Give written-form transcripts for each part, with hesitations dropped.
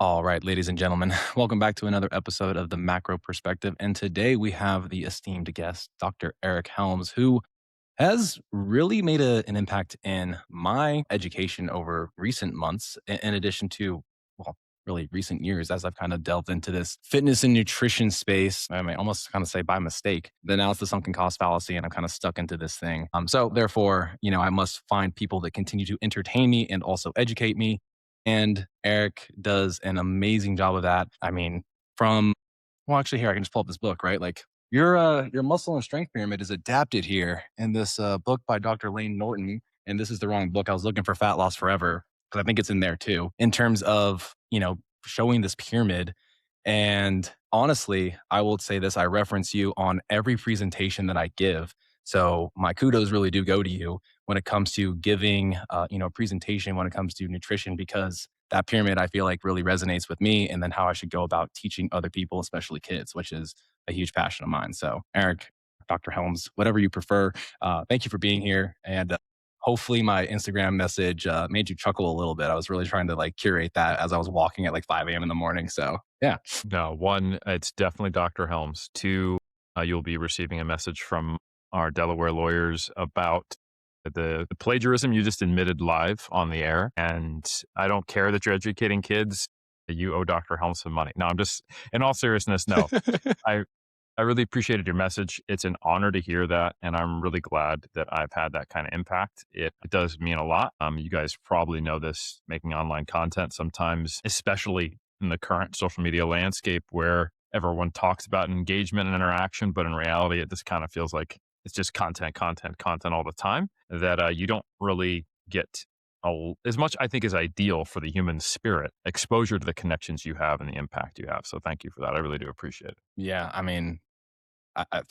All right, ladies and gentlemen, welcome back to another episode of the Macro Perspective. And today we have the esteemed guest, Dr. Eric Helms, who has really made an impact in my education over recent months, in addition to, well, really recent years as I've kind of delved into this fitness and nutrition space. I mean, almost kind of say by mistake. Then now it's the sunken cost fallacy, and I'm kind of stuck into this thing. So therefore, I must find people that continue to entertain me and also educate me. And Eric does an amazing job of that. I mean, from well, actually, here I can just pull up this book, right? Like your muscle and strength pyramid is adapted here in this book by Dr. Lane Norton. And this is the wrong book. I was looking for Fat Loss Forever because I think it's in there too, in terms of, showing this pyramid. And honestly, I will say this, I reference you on every presentation that I give. So my kudos really do go to you when it comes to giving, a presentation when it comes to nutrition, because that pyramid I feel like really resonates with me, and then how I should go about teaching other people, especially kids, which is a huge passion of mine. So, Eric, Dr. Helms, whatever you prefer, thank you for being here. And hopefully, my Instagram message made you chuckle a little bit. I was really trying to like curate that as I was walking at like 5 a.m. in the morning. So, yeah. No, one, it's definitely Dr. Helms. Two, you'll be receiving a message from our Delaware lawyers about the plagiarism you just admitted live on the air. And I don't care that you're educating kids. You owe Dr. Helms some money. No, I'm just, in all seriousness, no. I, I really appreciated your message. It's an honor to hear that. And I'm really glad that I've had that kind of impact. It does mean a lot. You guys probably know this, making online content sometimes, especially in the current social media landscape where everyone talks about engagement and interaction, but in reality, it just kind of feels like it's just content, content, content all the time, that you don't really get as much, I think, is ideal for the human spirit, exposure to the connections you have and the impact you have. So thank you for that. I really do appreciate it. Yeah. I mean,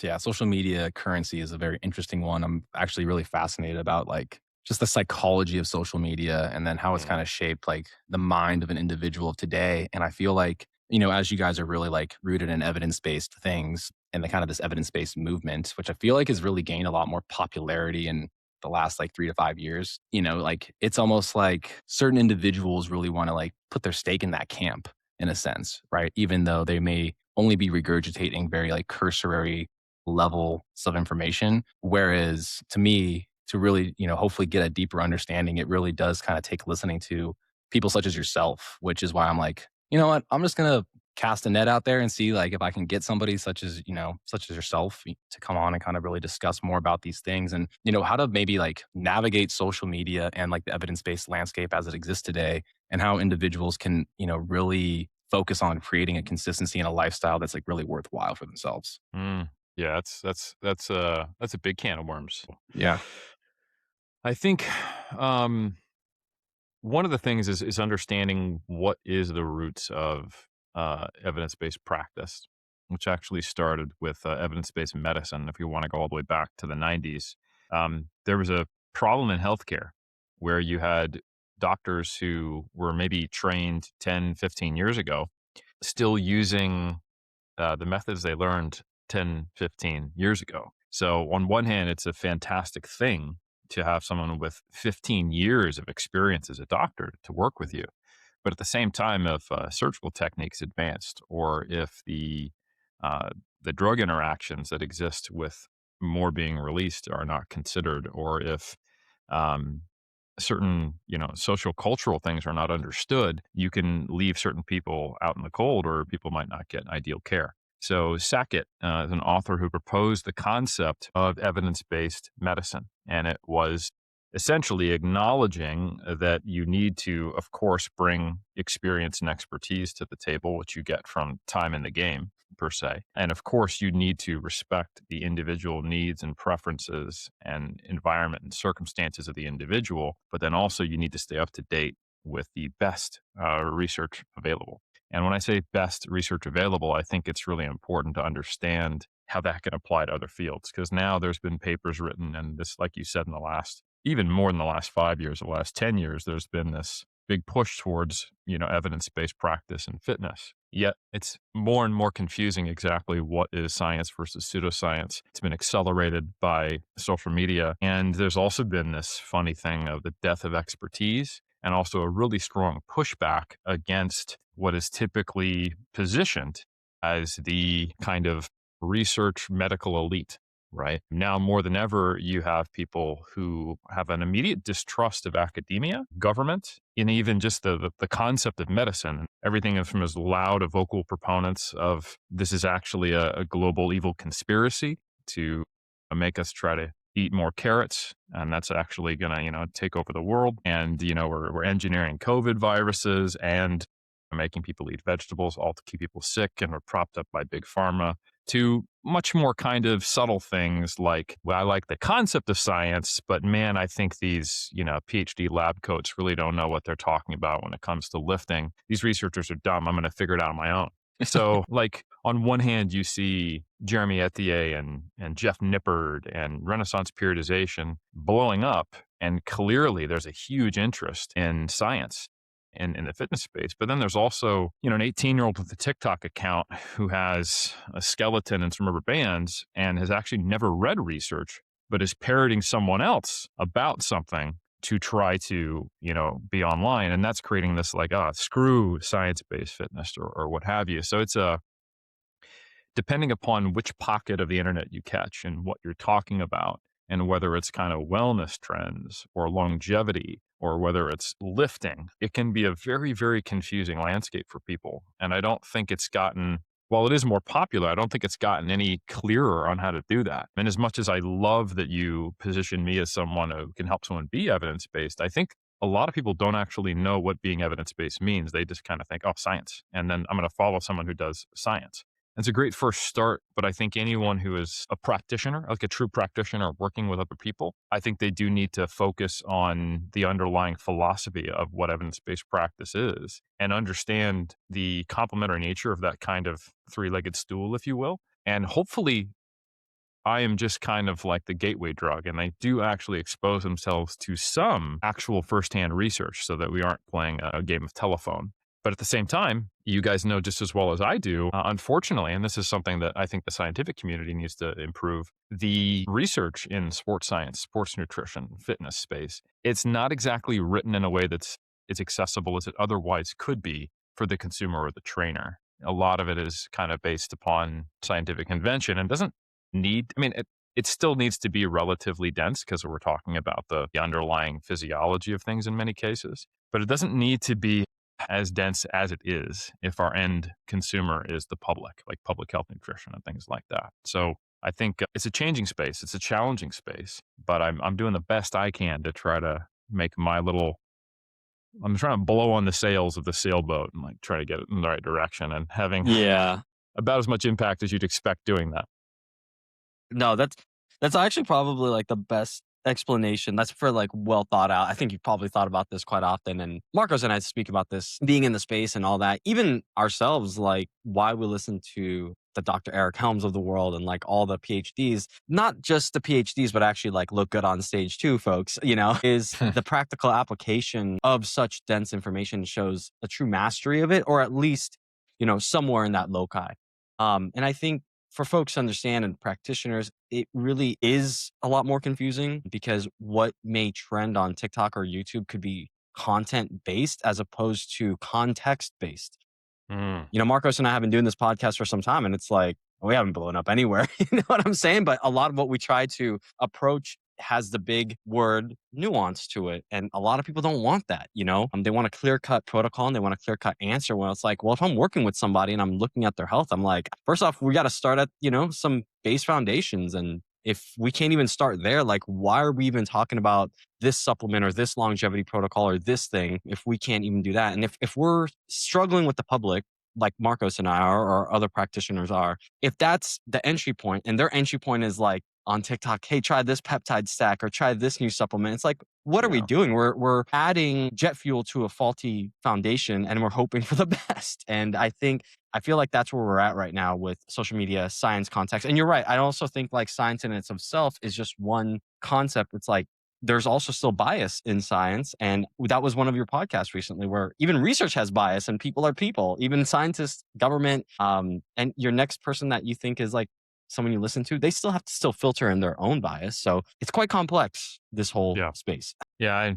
yeah, social media currency is a very interesting one. I'm actually really fascinated about like just the psychology of social media and then how it's kind of shaped like the mind of an individual of today. And I feel like, as you guys are really like rooted in evidence-based things and the kind of this evidence-based movement, which I feel like has really gained a lot more popularity in the last like 3 to 5 years, like it's almost like certain individuals really want to like put their stake in that camp in a sense, right? Even though they may only be regurgitating very like cursory levels of information. Whereas to me, to really, hopefully get a deeper understanding, it really does kind of take listening to people such as yourself, which is why I'm like, you know what, I'm just gonna cast a net out there and see like if I can get somebody such as yourself to come on and kind of really discuss more about these things and how to maybe like navigate social media and like the evidence-based landscape as it exists today and how individuals can, really focus on creating a consistency and a lifestyle that's like really worthwhile for themselves. Yeah, that's a big can of worms. Yeah. I think um, one of the things is understanding what is the roots of evidence based practice, which actually started with evidence based medicine. If you want to go all the way back to the 90s, there was a problem in healthcare where you had doctors who were maybe trained 10, 15 years ago, still using the methods they learned 10, 15 years ago. So, on one hand, it's a fantastic thing to have someone with 15 years of experience as a doctor to work with you. But at the same time, if surgical techniques advanced, or if the drug interactions that exist with more being released are not considered, or if um, certain social cultural things are not understood, you can leave certain people out in the cold, or people might not get ideal care. So Sackett is an author who proposed the concept of evidence-based medicine, and it was essentially acknowledging that you need to, of course, bring experience and expertise to the table, which you get from time in the game, per se. And of course, you need to respect the individual needs and preferences and environment and circumstances of the individual, but then also you need to stay up to date with the best research available. And when I say best research available, I think it's really important to understand how that can apply to other fields. Because now there's been papers written, and this, like you said, in the last, even more than the last 5 years, the last 10 years, there's been this big push towards, evidence-based practice and fitness. Yet it's more and more confusing exactly what is science versus pseudoscience. It's been accelerated by social media. And there's also been this funny thing of the death of expertise, and also a really strong pushback against what is typically positioned as the kind of research medical elite. Right now, more than ever, you have people who have an immediate distrust of academia, government, and even just the concept of medicine. Everything from as loud of vocal proponents of this is actually a global evil conspiracy to make us try to eat more carrots, and that's actually going to take over the world. And we're engineering COVID viruses and making people eat vegetables, all to keep people sick, and we're propped up by big pharma, to much more kind of subtle things like, well, I like the concept of science, but man, I think these, PhD lab coats really don't know what they're talking about when it comes to lifting. These researchers are dumb. I'm going to figure it out on my own. So, like, on one hand, you see Jeremy Etier and Jeff Nippard and Renaissance periodization blowing up, and clearly there's a huge interest in science in the fitness space. But then there's also, an 18-year-old with a TikTok account who has a skeleton and some rubber bands and has actually never read research, but is parroting someone else about something to try to, be online. And that's creating this like, screw science-based fitness or what have you. So it's depending upon which pocket of the internet you catch and what you're talking about, and whether it's kind of wellness trends or longevity or whether it's lifting, it can be a very, very confusing landscape for people. And I don't think it's gotten, while it is more popular, I don't think it's gotten any clearer on how to do that. And as much as I love that you position me as someone who can help someone be evidence based, I think a lot of people don't actually know what being evidence based means. They just kind of think, oh, science. And then I'm going to follow someone who does science. It's a great first start, but I think anyone who is a practitioner, like a true practitioner working with other people, I think they do need to focus on the underlying philosophy of what evidence-based practice is and understand the complementary nature of that kind of three-legged stool, if you will. And hopefully I am just kind of like the gateway drug, and they do actually expose themselves to some actual firsthand research so that we aren't playing a game of telephone. But at the same time, you guys know just as well as I do, unfortunately, and this is something that I think the scientific community needs to improve, the research in sports science, sports nutrition, fitness space, it's not exactly written in a way that's as accessible as it otherwise could be for the consumer or the trainer. A lot of it is kind of based upon scientific convention and doesn't need, I mean, it still needs to be relatively dense because we're talking about the underlying physiology of things in many cases, but it doesn't need to be as dense as it is if our end consumer is the public, like public health nutrition and things like that. So I think it's a changing space. It's a challenging space, but I'm doing the best I can to try to make my little, I'm trying to blow on the sails of the sailboat and like try to get it in the right direction and having Yeah. about as much impact as you'd expect doing that. No, that's actually probably like the best explanation. That's for like well thought out. I think you've probably thought about this quite often. And Marcos and I speak about this being in the space and all that. Even ourselves, like why we listen to the Dr. Eric Helms of the world and like all the PhDs, not just the PhDs, but actually like look good on stage too, folks, is the practical application of such dense information shows a true mastery of it, or at least, somewhere in that loci. And I think for folks to understand and practitioners, it really is a lot more confusing because what may trend on TikTok or YouTube could be content based as opposed to context based. Mm. Marcos and I have been doing this podcast for some time, and it's like, we haven't blown up anywhere. You know what I'm saying? But a lot of what we try to approach has the big word nuance to it. And a lot of people don't want that, They want a clear cut protocol and they want a clear cut answer. Well, it's like, well, if I'm working with somebody and I'm looking at their health, I'm like, first off, we got to start at, some base foundations. And if we can't even start there, like, why are we even talking about this supplement or this longevity protocol or this thing if we can't even do that? And if we're struggling with the public, like Marcos and I are, or other practitioners are, if that's the entry point and their entry point is like on TikTok, hey, try this peptide stack or try this new supplement. It's like, what are we Yeah. doing? We're adding jet fuel to a faulty foundation and we're hoping for the best. And I feel like that's where we're at right now with social media, science context. And you're right. I also think like science in its of self is just one concept. It's like, there's also still bias in science. And that was one of your podcasts recently where even research has bias and people are people, even scientists, government, and your next person that you think is like someone you listen to, they still have to filter in their own bias. So it's quite complex, this whole Yeah. space. Yeah.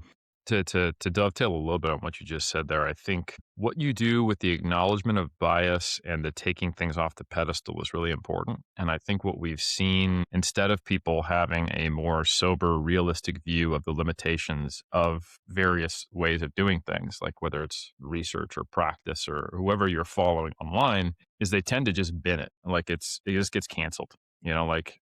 To dovetail a little bit on what you just said there, I think what you do with the acknowledgement of bias and the taking things off the pedestal is really important. And I think what we've seen, instead of people having a more sober, realistic view of the limitations of various ways of doing things, like whether it's research or practice or whoever you're following online, is they tend to just bin it. Like it just gets canceled. Like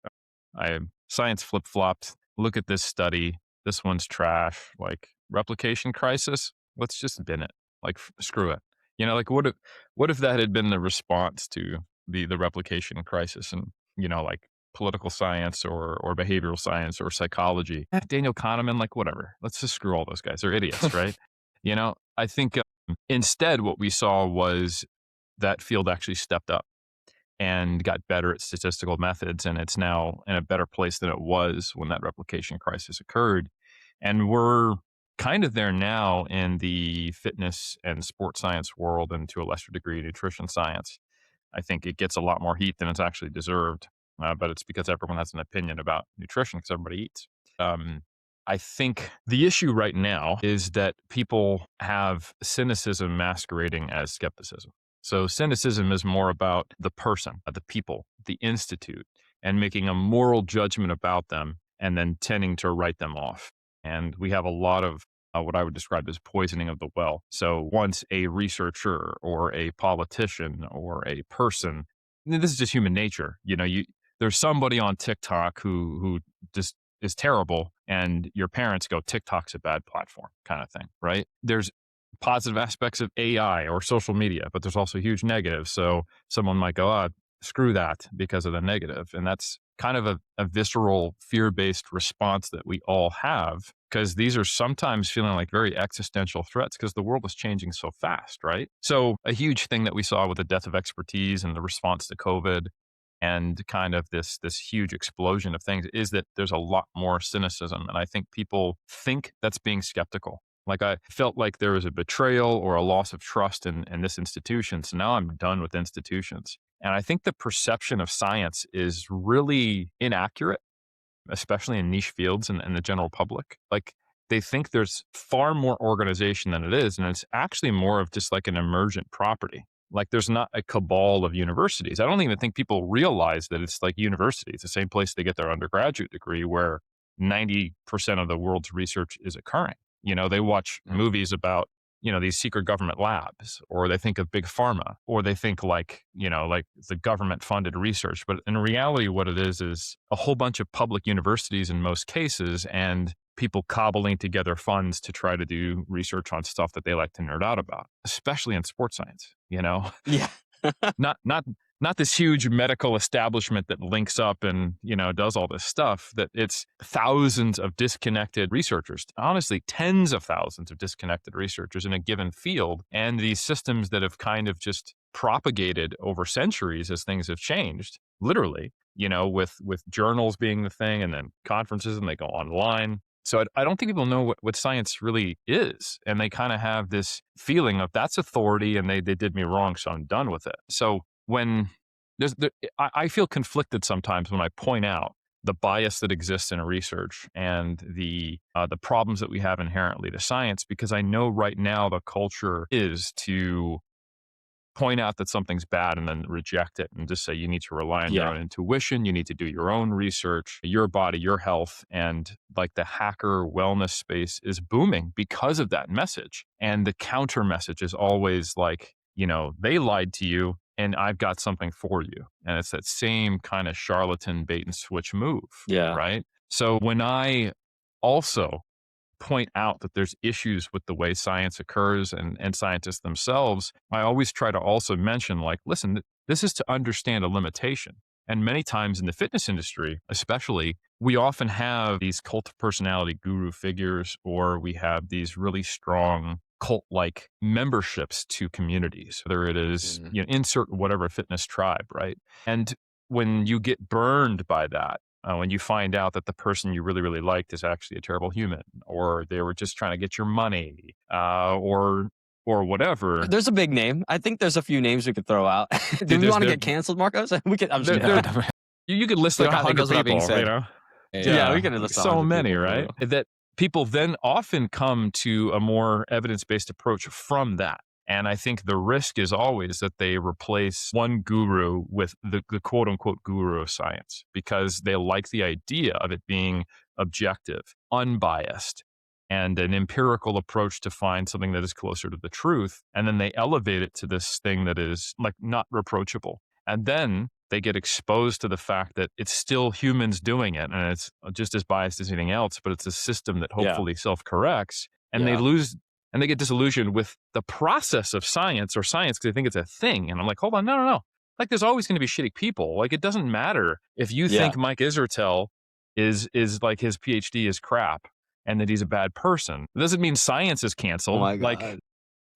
science flip flopped. Look at this study. This one's trash. Like replication crisis. Let's just bin it. Like screw it. Like what if that had been the response to the replication crisis and like political science or behavioral science or psychology? Daniel Kahneman, like whatever. Let's just screw all those guys. They're idiots, right? I think instead what we saw was that field actually stepped up and got better at statistical methods. And it's now in a better place than it was when that replication crisis occurred. And we're kind of there now in the fitness and sports science world, and to a lesser degree, nutrition science. I think it gets a lot more heat than it's actually deserved, but it's because everyone has an opinion about nutrition because everybody eats. I think the issue right now is that people have cynicism masquerading as skepticism. So cynicism is more about the person, the people, the institute, and making a moral judgment about them and then tending to write them off. And we have a lot of what I would describe as poisoning of the well. So once a researcher or a politician or a person, this is just human nature. There's somebody on TikTok who just is terrible, and your parents go, TikTok's a bad platform, kind of thing, right? There's positive aspects of AI or social media, but there's also huge negatives. So someone might go, screw that because of the negative. And that's kind of a visceral fear-based response that we all have, because these are sometimes feeling like very existential threats because the world is changing so fast, right? So a huge thing that we saw with the death of expertise and the response to COVID and kind of this huge explosion of things is that there's a lot more cynicism. And I think people think that's being skeptical. Like I felt like there was a betrayal or a loss of trust in this institution. So now I'm done with institutions. And I think the perception of science is really inaccurate, especially in niche fields and the general public. Like they think there's far more organization than it is. And it's actually more of just like an emergent property. Like there's not a cabal of universities. I don't even think people realize that it's like university. It's the same place they get their undergraduate degree where 90% of the world's research is occurring. They watch movies about, these secret government labs, or they think of big pharma, or they think like the government funded research. But in reality, what it is a whole bunch of public universities in most cases, and people cobbling together funds to try to do research on stuff that they like to nerd out about, especially in sports science, Yeah. not this huge medical establishment that links up and, does all this stuff. That it's thousands of disconnected researchers, honestly, tens of thousands of disconnected researchers in a given field. And these systems that have kind of just propagated over centuries as things have changed, literally, with journals being the thing and then conferences and they go online. So I don't think people know what science really is. And they kind of have this feeling of that's authority and they did me wrong, so I'm done with it. So when I feel conflicted sometimes when I point out the bias that exists in research and the problems that we have inherently to science, because I know right now the culture is to point out that something's bad and then reject it and just say you need to rely on your own intuition, you need to do your own research, your body, your health. And like the hacker wellness space is booming because of that message. And the counter message is always like, they lied to you and I've got something for you. And it's that same kind of charlatan bait and switch move. Yeah. Right. So when I also point out that there's issues with the way science occurs and scientists themselves, I always try to also mention like, listen, this is to understand a limitation. And many times in the fitness industry, especially, we often have these cult of personality guru figures, or we have these really strong cult-like memberships to communities, whether it is, insert whatever fitness tribe, right? And when you get burned by that, when you find out that the person you really, really liked is actually a terrible human, or they were just trying to get your money, or whatever. There's a big name. I think there's a few names we could throw out. Do we want to get canceled, Marcos? We could. I'm just you could list like 100 people, Yeah, we can list so many, right? That people then often come to a more evidence-based approach from that. And I think the risk is always that they replace one guru with the quote unquote guru of science because they like the idea of it being objective, unbiased, and an empirical approach to find something that is closer to the truth. And then they elevate it to this thing that is like not reproachable. And then they get exposed to the fact that it's still humans doing it and it's just as biased as anything else, but it's a system that Yeah. hopefully self corrects. And they Yeah. lose and they get disillusioned with the process of science or science because they think it's a thing. And I'm like, hold on, no, no, no. Like, there's always going to be shitty people. Like, it doesn't matter if you Yeah. think Mike Israetel is like his PhD is crap and that he's a bad person. It doesn't mean science is Oh canceled. my Like, God.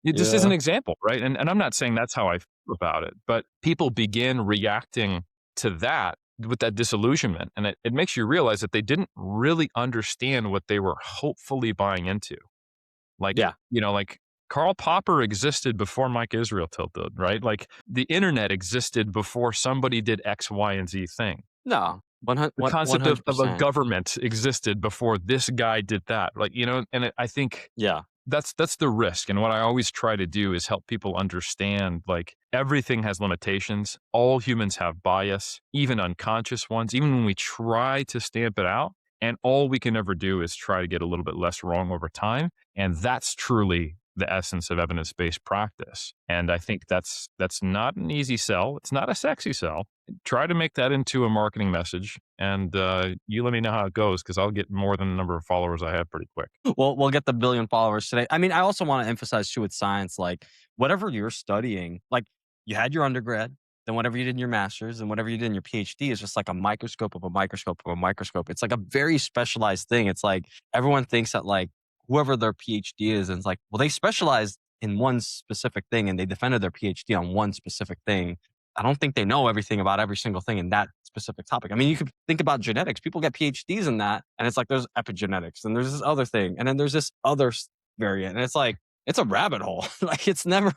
it just is an Yeah. example, right? And I'm not saying that's how I feel about it, but people begin reacting to that with that disillusionment. And it makes you realize that they didn't really understand what they were hopefully buying into. Like, Yeah. like Karl Popper existed before Mike Israetel did, right? Like the internet existed before somebody did X, Y, and Z thing. No. The concept of a 100%. government existed before this guy did that. Like, I think Yeah. that's the risk. And what I always try to do is help people understand like everything has limitations. All humans have bias, even unconscious ones, even when we try to stamp it out. And all we can ever do is try to get a little bit less wrong over time. And that's truly the essence of evidence-based practice. And I think that's not an easy sell. It's not a sexy sell. Try to make that into a marketing message. And you let me know how it goes because I'll get more than the number of followers I have pretty quick. We'll get the billion followers today. I mean, I also want to emphasize too with science, like whatever you're studying, like you had your undergrad, then whatever you did in your master's, and whatever you did in your PhD is just like a microscope of a microscope of a microscope. It's like a very specialized thing. It's like everyone thinks that like whoever their PhD is, and it's like, well, they specialized in one specific thing and they defended their PhD on one specific thing. I don't think they know everything about every single thing in that specific topic. I mean, you could think about genetics. People get PhDs in that, and it's like there's epigenetics, and there's this other thing, and then there's this other variant, and it's like it's a rabbit hole. Like it's never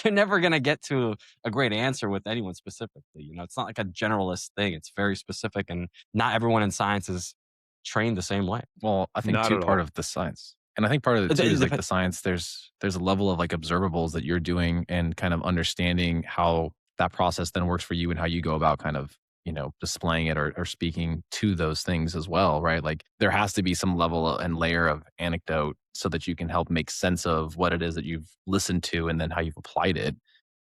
you're never gonna get to a great answer with anyone specifically. It's not like a generalist thing. It's very specific, and not everyone in science is trained the same way. Well, I think Not too at part all. of the science. And I think part of it It, too it is like dep- the science, there's a level of like observables that you're doing and kind of understanding how that process then works for you and how you go about kind of, displaying it or speaking to those things as well, right? Like there has to be some level and layer of anecdote so that you can help make sense of what it is that you've listened to and then how you've applied it.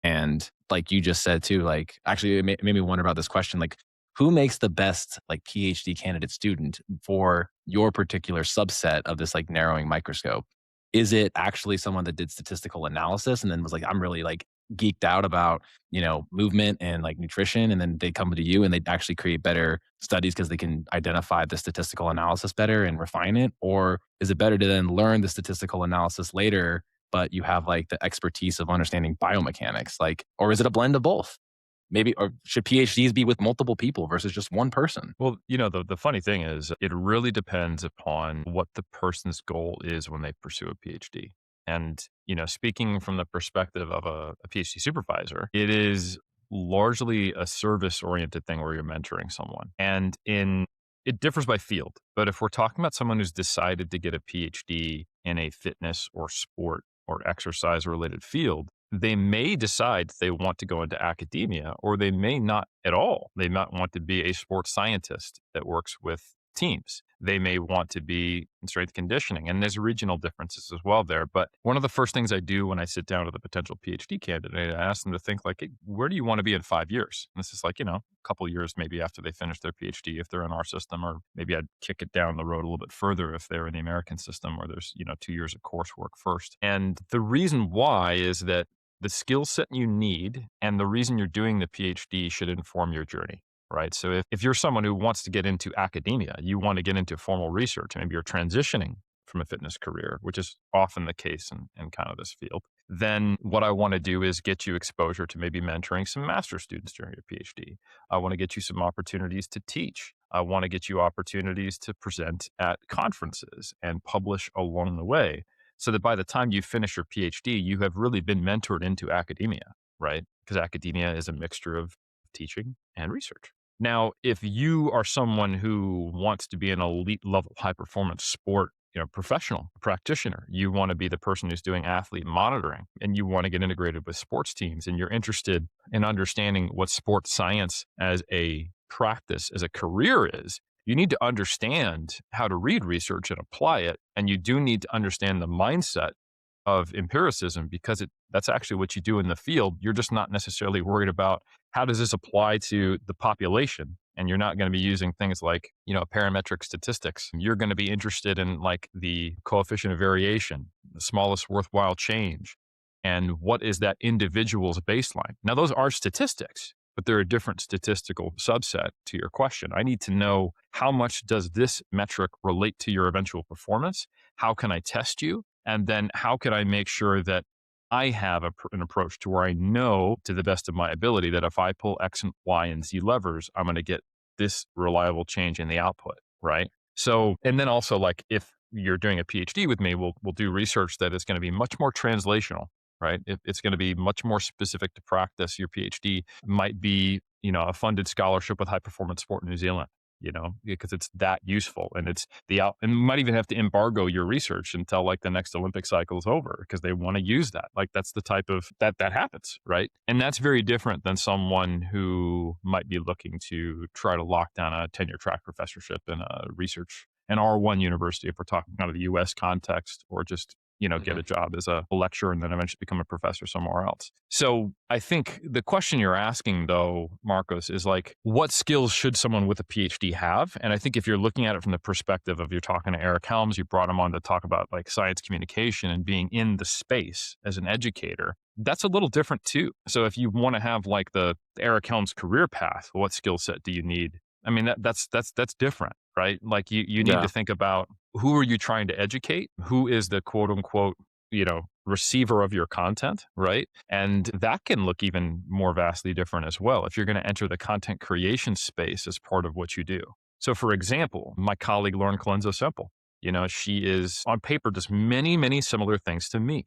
And like you just said too, like actually it made me wonder about this question, like who makes the best like PhD candidate student for your particular subset of this like narrowing microscope? Is it actually someone that did statistical analysis and then was like, I'm really like geeked out about, movement and like nutrition. And then they come to you and they actually create better studies because they can identify the statistical analysis better and refine it? Or is it better to then learn the statistical analysis later, but you have like the expertise of understanding biomechanics? Like, or is it a blend of both? Maybe, or should PhDs be with multiple people versus just one person? Well, the funny thing is, it really depends upon what the person's goal is when they pursue a PhD. And, speaking from the perspective of a PhD supervisor, it is largely a service oriented thing where you're mentoring someone. And it differs by field. But if we're talking about someone who's decided to get a PhD in a fitness or sport or exercise related field, they may decide they want to go into academia, or they may not at all. They might want to be a sports scientist that works with teams. They may want to be in strength conditioning, and there's regional differences as well there. But one of the first things I do when I sit down with a potential PhD candidate, I ask them to think like, hey, where do you want to be in 5 years? And this is like, a couple years maybe after they finish their PhD if they're in our system, or maybe I'd kick it down the road a little bit further if they're in the American system where there's, 2 years of coursework first. And the reason why is that the skill set you need and the reason you're doing the PhD should inform your journey, right? So if you're someone who wants to get into academia, you want to get into formal research, maybe you're transitioning from a fitness career, which is often the case in kind of this field, then what I want to do is get you exposure to maybe mentoring some master students during your PhD. I want to get you some opportunities to teach. I want to get you opportunities to present at conferences and publish along the way, so that by the time you finish your PhD, you have really been mentored into academia, right? Because academia is a mixture of teaching and research. Now, if you are someone who wants to be an elite level high performance sport professional practitioner. You want to be the person who's doing athlete monitoring, and you want to get integrated with sports teams, and you're interested in understanding what sports science as a practice, as a career is. You need to understand how to read research and apply it. And you do need to understand the mindset of empiricism, because that's actually what you do in the field. You're just not necessarily worried about how does this apply to the population. And you're not going to be using things like, parametric statistics. You're going to be interested in like the coefficient of variation, the smallest worthwhile change, and what is that individual's baseline. Now, those are statistics, but they're a different statistical subset to your question. I need to know, how much does this metric relate to your eventual performance? How can I test you? And then how can I make sure that I have an approach to where I know to the best of my ability that if I pull X and Y and Z levers, I'm going to get this reliable change in the output, right? So, and then also like if you're doing a PhD with me, we'll do research that is going to be much more translational, right? It's going to be much more specific to practice. Your PhD might be, a funded scholarship with High Performance Sport in New Zealand, because it's that useful, and and might even have to embargo your research until like the next Olympic cycle is over because they want to use that. Like that's the type of that happens, right? And that's very different than someone who might be looking to try to lock down a tenure track professorship in a research, an R1 university, if we're talking out of the US context, or just get a job as a lecturer and then eventually become a professor somewhere else. So I think the question you're asking though, Marcos, is like, what skills should someone with a PhD have? And I think if you're looking at it from the perspective of, you're talking to Eric Helms, you brought him on to talk about like science communication and being in the space as an educator, that's a little different too. So if you want to have like the Eric Helms career path, what skill set do you need? I mean, that's different, right? Like you need to think about, who are you trying to educate? Who is the quote unquote, receiver of your content, right? And that can look even more vastly different as well if you're going to enter the content creation space as part of what you do. So for example, my colleague Lauren Colenso Semple, she is on paper does many, many similar things to me.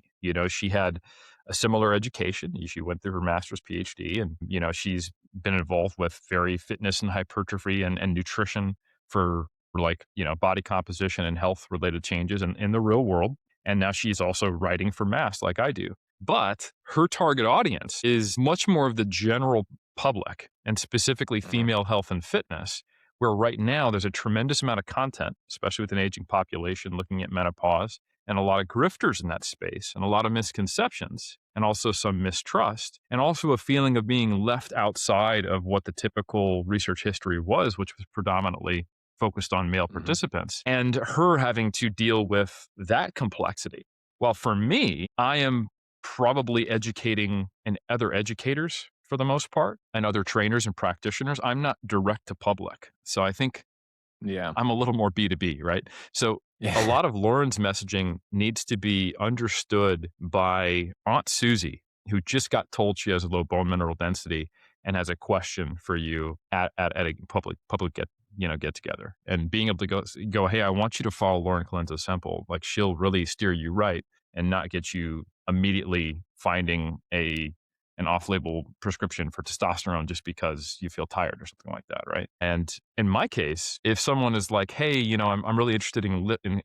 She had a similar education. She went through her master's, PhD, and she's been involved with very fitness and hypertrophy and nutrition for like, body composition and health related changes in the real world. And now she's also writing for mass like I do. But her target audience is much more of the general public, and specifically female health and fitness, where right now there's a tremendous amount of content, especially with an aging population looking at menopause, and a lot of grifters in that space, and a lot of misconceptions, and also some mistrust, and also a feeling of being left outside of what the typical research history was, which was predominantly focused on male participants, and her having to deal with that complexity. Well, for me, I am probably educating and other educators for the most part, and other trainers and practitioners. I'm not direct to public. So I think I'm a little more B2B, right? So a lot of Lauren's messaging needs to be understood by Aunt Susie, who just got told she has a low bone mineral density and has a question for you at a public get together, and being able to go, hey, I want you to follow Lauren Colenso Semple. Like, she'll really steer you right and not get you immediately finding an off-label prescription for testosterone just because you feel tired or something like that, right? And in my case, if someone is like, hey, I'm really interested in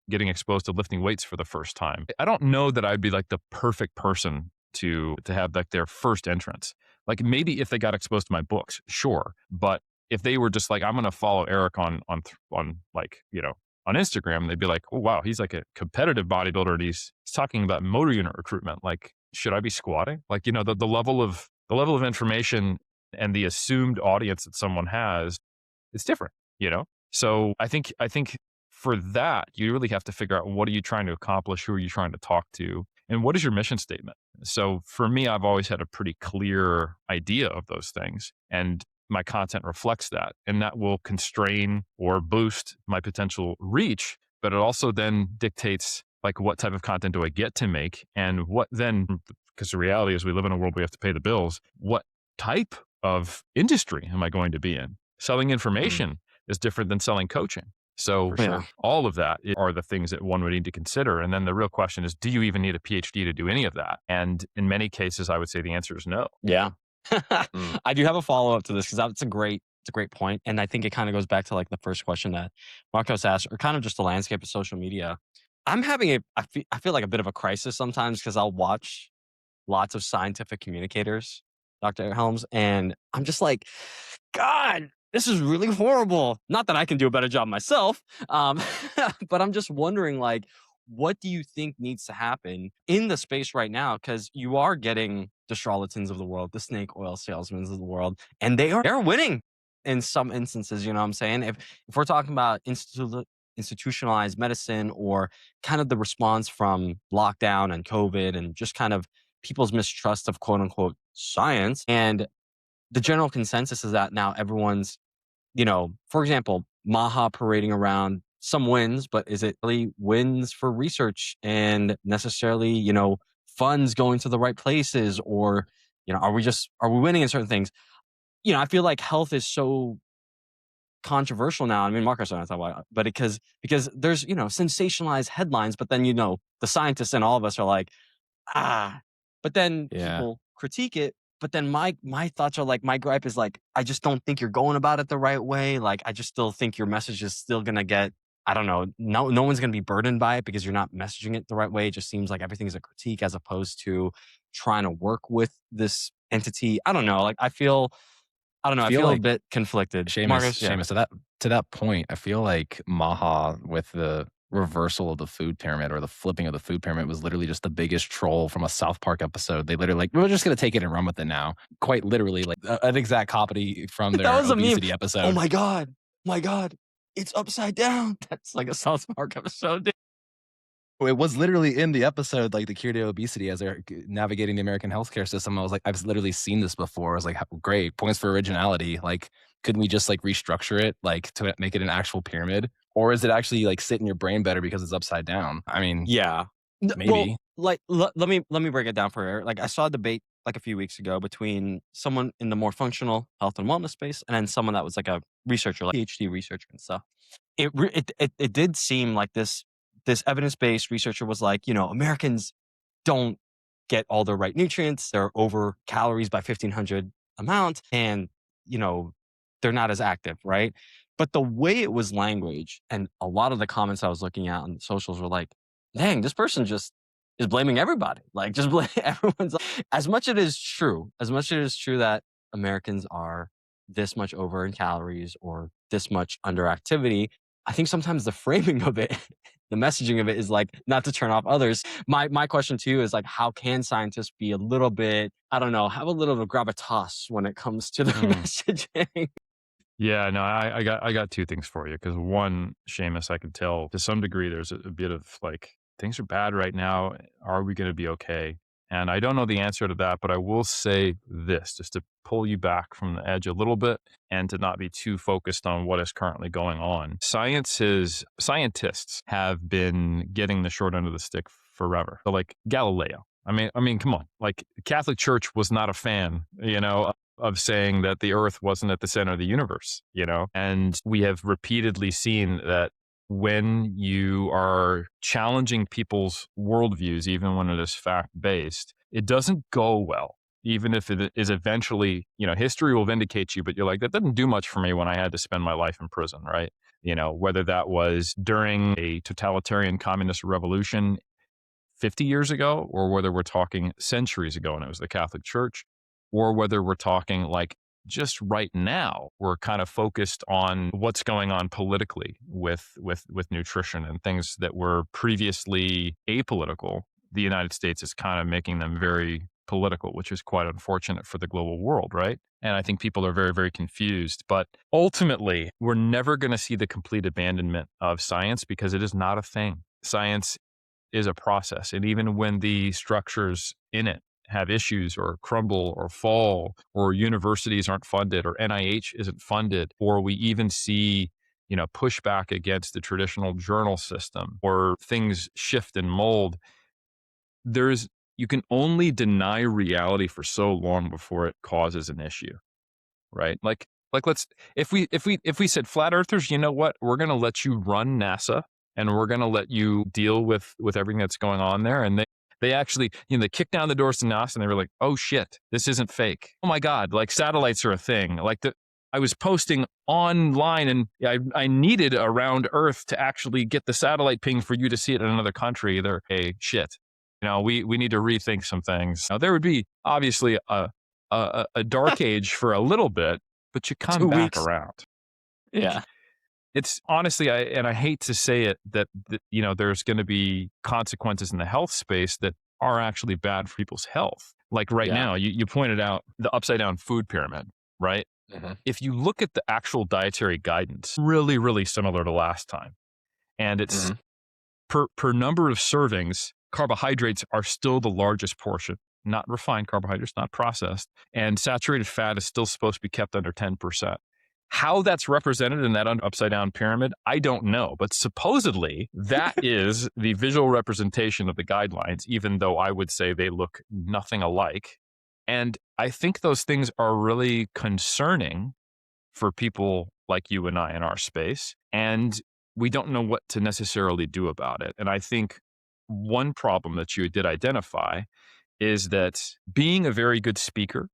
getting exposed to lifting weights for the first time, I don't know that I'd be like the perfect person to have like their first entrance. Like maybe if they got exposed to my books, sure, but if they were just like, I'm going to follow Eric on like, on Instagram, they'd be like, oh, wow, he's like a competitive bodybuilder and he's talking about motor unit recruitment. Like, should I be squatting? Like, the level of information and the assumed audience that someone has, it's different, So I think for that, you really have to figure out, what are you trying to accomplish? Who are you trying to talk to? And what is your mission statement? So for me, I've always had a pretty clear idea of those things, and my content reflects that, and that will constrain or boost my potential reach. But it also then dictates like, what type of content do I get to make, and what then, because the reality is we live in a world we have to pay the bills, what type of industry am I going to be in? Selling information is different than selling coaching. So all of that are the things that one would need to consider. And then the real question is, do you even need a PhD to do any of that? And in many cases, I would say the answer is no. Yeah. I do have a follow-up to this, because that's a great It's a great point. And I think it kind of goes back to like the first question that Marcos asked, or kind of just the landscape of social media. I'm having I feel like a bit of a crisis sometimes because I'll watch lots of scientific communicators, Dr. Helms, and I'm just like, God, this is really horrible. Not that I can do a better job myself, but I'm just wondering, like, what do you think needs to happen in the space right now? Because you are getting the charlatans of the world, the snake oil salesmen of the world, and they're winning in some instances. You know what I'm saying? If we're talking about institutionalized medicine or kind of the response from lockdown and COVID and just kind of people's mistrust of quote unquote science. And the general consensus is that now everyone's, for example, Maha parading around some wins, but is it really wins for research and necessarily, funds going to the right places? Or, are we winning in certain things? I feel like health is so controversial now. I mean, Marcus and I thought about it, but because there's, sensationalized headlines, but then, the scientists and all of us are like, ah, but then Yeah. people critique it. But then my thoughts are like, my gripe is like, I just don't think you're going about it the right way. Like, I just still think your message is still gonna get, I don't know, no one's gonna be burdened by it because you're not messaging it the right way. It just seems like everything's a critique as opposed to trying to work with this entity. I don't know. Like, I don't know. I I feel feel a like bit conflicted. Seamus, Marcus, yeah. Seamus, to that point, I feel like Maha with the reversal of the food pyramid or the flipping of the food pyramid was literally just the biggest troll from a South Park episode. They literally like, we're just gonna take it and run with it now. Quite literally, like an exact copy from That their was a meme. obesity Oh episode. my God. My God. It's upside down. That's like a South Park episode. It was literally in the episode, like the cure to obesity as they're navigating the American healthcare system. I was like, I've literally seen this before. I was like, great points for originality. Like, couldn't we just like restructure it, like to make it an actual pyramid? Or is it actually like sit in your brain better because it's upside down? I mean, Yeah. Well, maybe. like let me break it down for her. Like I saw a debate like a few weeks ago between someone in the more functional health and wellness space and then someone that was like a researcher, like PhD researcher and stuff. It did seem like this evidence-based researcher was like, Americans don't get all the right nutrients. They're over calories by 1,500 amount and, you know, they're not as active, right? But the way it was language and a lot of the comments I was looking at on socials were like, dang, this person just is blaming everybody. Like just blame everyone's as much as much it is true that Americans are this much over in calories or this much under activity. I think sometimes the framing of it, the messaging of it is like not to turn off others. My question to you is like, how can scientists be a little bit, I don't know, have a little bit of gravitas when it comes to the Mm. messaging? Yeah, no, I got two things for you because one, Seamus, I could tell to some degree there's a bit of like things are bad right now. Are we going to be okay? And I don't know the answer to that, but I will say this just to pull you back from the edge a little bit and to not be too focused on what is currently going on. Scientists have been getting the short end of the stick forever. So like Galileo. I mean, come on. Like the Catholic Church was not a fan, of saying that the earth wasn't at the center of the universe, and we have repeatedly seen that when you are challenging people's worldviews, even when it is fact based, it doesn't go well. Even if it is eventually, history will vindicate you, but you're like, that didn't do much for me when I had to spend my life in prison, right? Whether that was during a totalitarian communist revolution 50 years ago, or whether we're talking centuries ago and it was the Catholic Church, or whether we're talking like just right now, we're kind of focused on what's going on politically with nutrition and things that were previously apolitical. The United States is kind of making them very political, which is quite unfortunate for the global world, right? And I think people are very, very confused. But ultimately, we're never going to see the complete abandonment of science because it is not a thing. Science is a process. And even when the structures in it have issues or crumble or fall, or universities aren't funded, or NIH isn't funded, or we even see, pushback against the traditional journal system, or things shift and mold, you can only deny reality for so long before it causes an issue, right? Like let's if we said flat earthers, you know what? We're going to let you run NASA and we're going to let you deal with everything that's going on there. And they actually, they kicked down the doors to NASA and they were like, oh shit, this isn't fake. Oh my God, like satellites are a thing. Like I was posting online, and I needed around Earth to actually get the satellite ping for you to see it in another country. They're, hey, shit. We need to rethink some things. Now, there would be obviously a dark age for a little bit, but you come 2 back weeks. around. Yeah. It's honestly, I hate to say it, that there's going to be consequences in the health space that are actually bad for people's health. Like right Yeah. now, you pointed out the upside down food pyramid, right? Mhm. If you look at the actual dietary guidance, really, really similar to last time. And it's Mhm. per number of servings, carbohydrates are still the largest portion, not refined carbohydrates, not processed. And saturated fat is still supposed to be kept under 10%. How that's represented in that upside down pyramid, I don't know. But supposedly, that is the visual representation of the guidelines, even though I would say they look nothing alike. And I think those things are really concerning for people like you and I in our space. And we don't know what to necessarily do about it. And I think one problem that you did identify is that being a very good speaker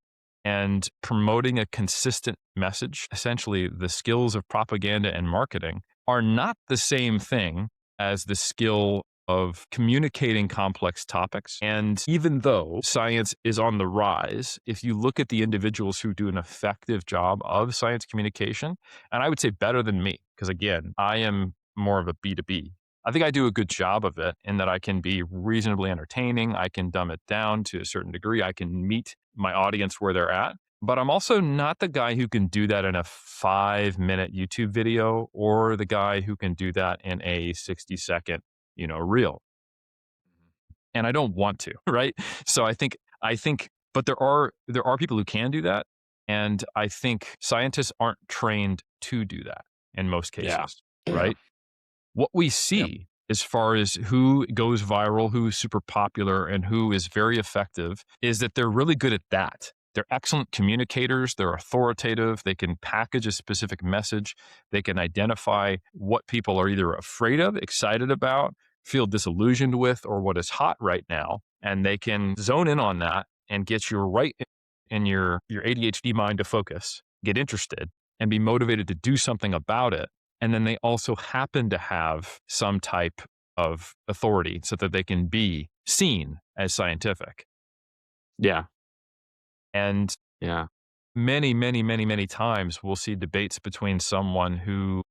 and promoting a consistent message, essentially the skills of propaganda and marketing, are not the same thing as the skill of communicating complex topics. And even though science is on the rise, if you look at the individuals who do an effective job of science communication, and I would say better than me, because again, I am more of a B2B. I think I do a good job of it in that I can be reasonably entertaining. I can dumb it down to a certain degree. I can meet my audience where they're at. But I'm also not the guy who can do that in a 5-minute YouTube video or the guy who can do that in a 60-second, reel. And I don't want to, right? So I think, but there are people who can do that. And I think scientists aren't trained to do that in most Yeah. cases, right? What we Yep. see as far as who goes viral, who's super popular, and who is very effective is that they're really good at that. They're excellent communicators. They're authoritative. They can package a specific message. They can identify what people are either afraid of, excited about, feel disillusioned with, or what is hot right now. And they can zone in on that and get you right in your ADHD mind to focus, get interested, and be motivated to do something about it. And then they also happen to have some type of authority so that they can be seen as scientific. Yeah. And Yeah. many, many, many, many times we'll see debates between someone who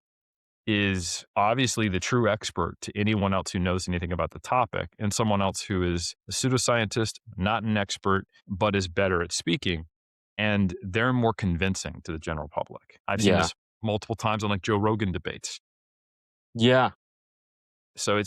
is obviously the true expert to anyone else who knows anything about the topic, and someone else who is a pseudoscientist, not an expert, but is better at speaking. And they're more convincing to the general public. I've seen Yeah. this multiple times on like Joe Rogan debates. Yeah. So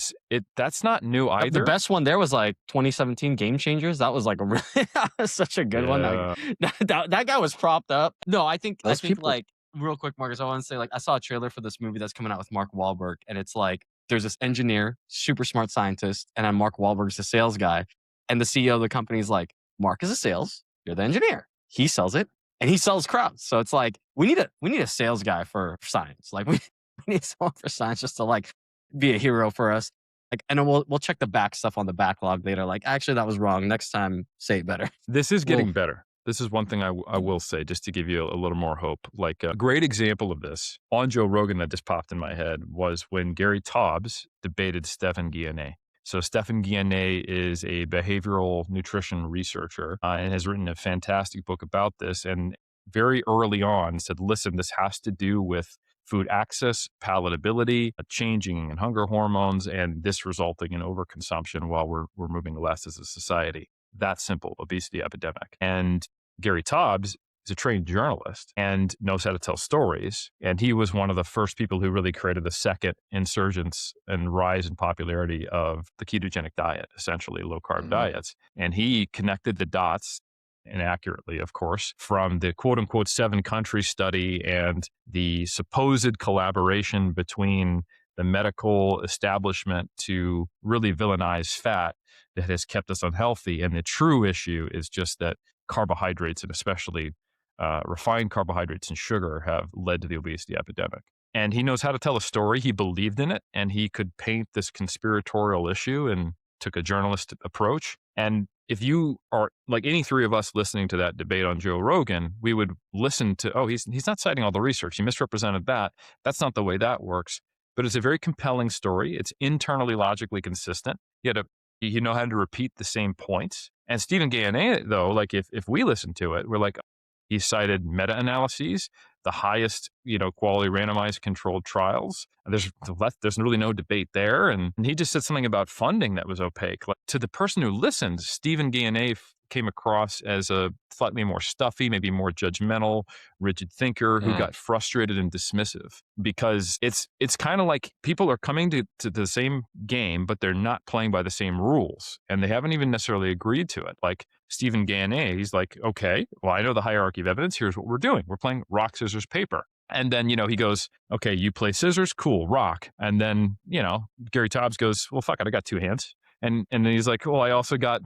that's not new The either. best one there was like 2017 Game Changers. That was like a really that was such a good one. Like Yeah. that guy was propped up. No, I Those think people. like real quick, Marcus, I want to say like I saw a trailer for this movie that's coming out with Mark Wahlberg, and it's like there's this engineer, super smart scientist, and then Mark Wahlberg's the sales guy, and the CEO of the company is like, Mark is a sales, you're the engineer. He sells it, and he sells crowds. So it's like we need a sales guy for science. Like we need someone for science just to like be a hero for us. Like, and then we'll check the back stuff on the backlog later. Like, actually, that was wrong. Next time, say it better. This is getting Well, better. This is one thing I will say, just to give you a little more hope. Like a great example of this on Joe Rogan that just popped in my head was when Gary Taubes debated Stephan Guyenet. So Stephan Guyenet is a behavioral nutrition researcher and has written a fantastic book about this. And very early on said, listen, this has to do with food access, palatability, changing in hunger hormones, and this resulting in overconsumption while we're moving less as a society. That simple, obesity epidemic. And Gary Taubes is a trained journalist and knows how to tell stories. And he was one of the first people who really created the second insurgence and rise in popularity of the ketogenic diet, essentially low carb diets. And he connected the dots, inaccurately, of course, from the quote unquote 7-country study and the supposed collaboration between the medical establishment to really villainize fat that has kept us unhealthy. And the true issue is just that carbohydrates, and especially refined carbohydrates and sugar, have led to the obesity epidemic. And he knows how to tell a story. He believed in it, and he could paint this conspiratorial issue and took a journalistic approach. And if you are like any three of us listening to that debate on Joe Rogan, we would listen to, oh, he's not citing all the research. He misrepresented that. That's not the way that works. But it's a very compelling story. It's internally logically consistent. You know how to repeat the same points. And Stephen Gannett, though, like if we listen to it, we're like, he cited meta-analyses, the highest, quality randomized controlled trials. There's really no debate there. And he just said something about funding that was opaque. Like, to the person who listened, Stephen Gannett came across as a slightly more stuffy, maybe more judgmental, rigid thinker who got frustrated and dismissive, because it's kind of like people are coming to the same game, but they're not playing by the same rules, and they haven't even necessarily agreed to it. Like Stephen Gannett, he's like, okay, well, I know the hierarchy of evidence. Here's what we're doing. We're playing rock, scissors, paper. And then, he goes, okay, you play scissors, cool, rock. And then, Gary Taubes goes, well, fuck it, I got two hands. And then he's like, well, I also got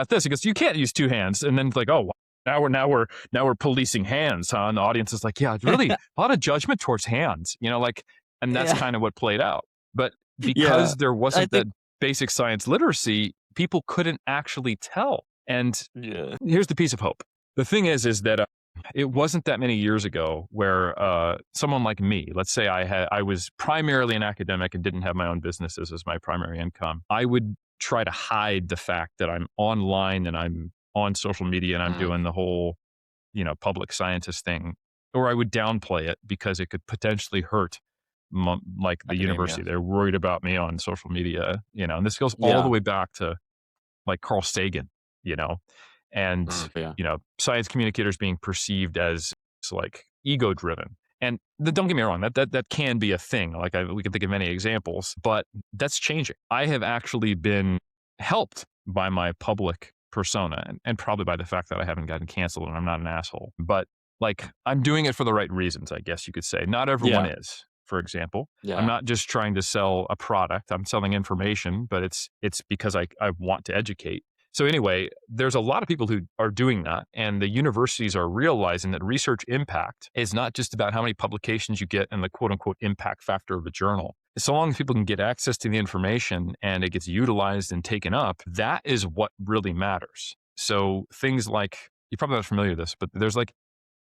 this. He goes, you can't use two hands. And then it's like, oh, now we're policing hands, huh? And the audience is like, yeah, really a lot of judgment towards hands, and that's kind of what played out. But because there wasn't that basic science literacy, people couldn't actually tell. And here's the piece of hope. The thing is that it wasn't that many years ago where someone like me, let's say I was primarily an academic and didn't have my own businesses as my primary income, I would try to hide the fact that I'm online and I'm on social media and I'm doing the whole, public scientist thing, or I would downplay it because it could potentially hurt like the university. They're worried about me on social media, and this goes all the way back to like Carl Sagan, and, science communicators being perceived as like ego driven. And don't get me wrong, that can be a thing. Like we can think of many examples, but that's changing. I have actually been helped by my public persona and probably by the fact that I haven't gotten canceled and I'm not an asshole. But like, I'm doing it for the right reasons, I guess you could say. Not everyone is, for example. I'm not just trying to sell a product. I'm selling information, but it's because I want to educate. So anyway, there's a lot of people who are doing that, and the universities are realizing that research impact is not just about how many publications you get and the quote unquote impact factor of a journal. So long as people can get access to the information and it gets utilized and taken up, that is what really matters. So things like, you're probably not familiar with this, but there's like,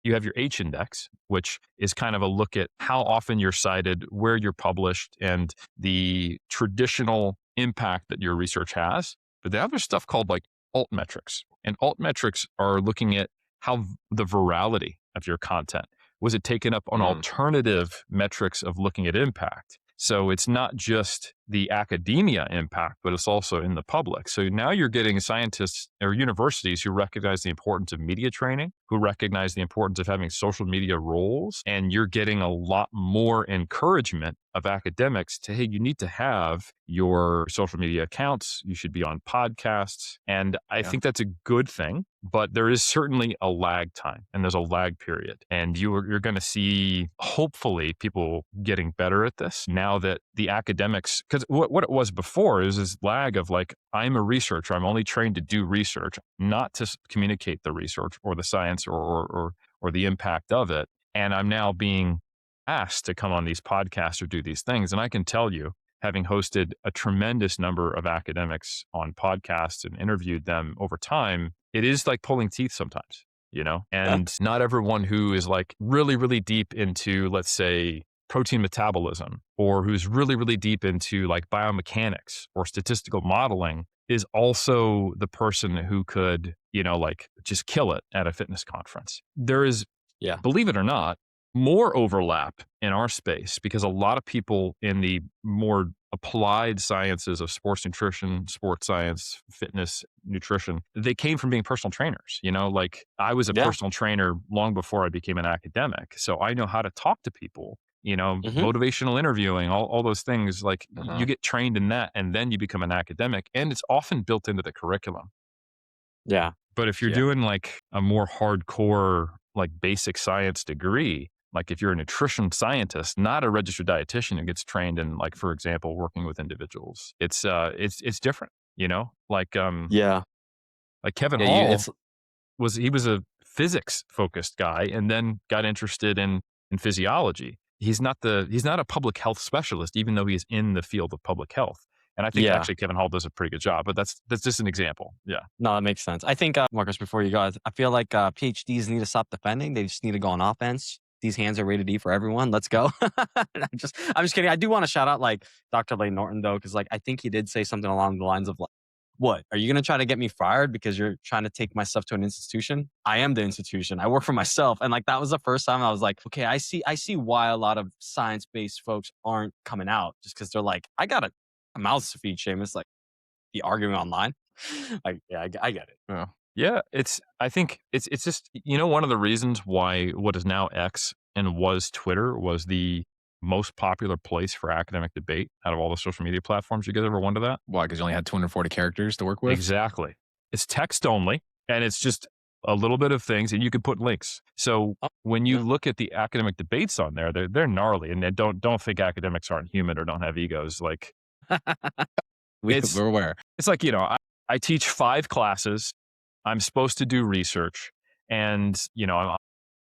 you have your H index, which is kind of a look at how often you're cited, where you're published, and the traditional impact that your research has. But then there's stuff called like alt metrics. And alt metrics are looking at how the virality of your content. Was it taken up on alternative metrics of looking at impact? So it's not just the academia impact, but it's also in the public. So now you're getting scientists or universities who recognize the importance of media training, who recognize the importance of having social media roles, and you're getting a lot more encouragement of academics to, hey, you need to have your social media accounts, you should be on podcasts. And I think that's a good thing, but there is certainly a lag time and there's a lag period. And you're going to see, hopefully, people getting better at this now that the academics, because what it was before is this lag of like, I'm a researcher, I'm only trained to do research, not to communicate the research or the science or the impact of it. And I'm now being asked to come on these podcasts or do these things. And I can tell you, having hosted a tremendous number of academics on podcasts and interviewed them over time, it is like pulling teeth sometimes, and not everyone who is like really, really deep into, let's say, protein metabolism, or who's really, really deep into like biomechanics or statistical modeling is also the person who could, like just kill it at a fitness conference. There is, believe it or not, more overlap in our space because a lot of people in the more applied sciences of sports nutrition, sports science, fitness, nutrition, they came from being personal trainers. Like I was a personal trainer long before I became an academic. So I know how to talk to people, motivational interviewing, all those things. Like you get trained in that and then you become an academic, and it's often built into the curriculum. Yeah. But if you're doing like a more hardcore, like basic science degree, like if you're a nutrition scientist, not a registered dietitian who gets trained in, like, for example, working with individuals, it's different, like Kevin Hall was a physics focused guy and then got interested in physiology. He's not a public health specialist, even though he's in the field of public health. And I think Yeah. actually Kevin Hall does a pretty good job, but that's just an example. Yeah. No, that makes sense. I think, Marcus, before you go, I feel like PhDs need to stop defending. They just need to go on offense. These hands are rated E for everyone. Let's go. I'm just kidding. I do want to shout out like Dr. Lane Norton though, because like I think he did say something along the lines of like, "What are you gonna try to get me fired because you're trying to take my stuff to an institution? I am the institution. I work for myself." And like that was the first time I was like, "Okay, I see why a lot of science based folks aren't coming out just because they're like, I got a mouth to feed, Seamus. Like, be arguing online." Like, yeah, I get it. Yeah. Yeah, I think it's just, one of the reasons why what is now X and was Twitter was the most popular place for academic debate out of all the social media platforms. You guys ever wonder that? Why? Because you only had 240 characters to work with? Exactly. It's text only, and it's just a little bit of things, and you could put links. So Oh, when you yeah. look at the academic debates on there, they're gnarly, and they don't think academics aren't human or don't have egos. Like it's We're aware. it's like, I teach 5 classes. I'm supposed to do research. And,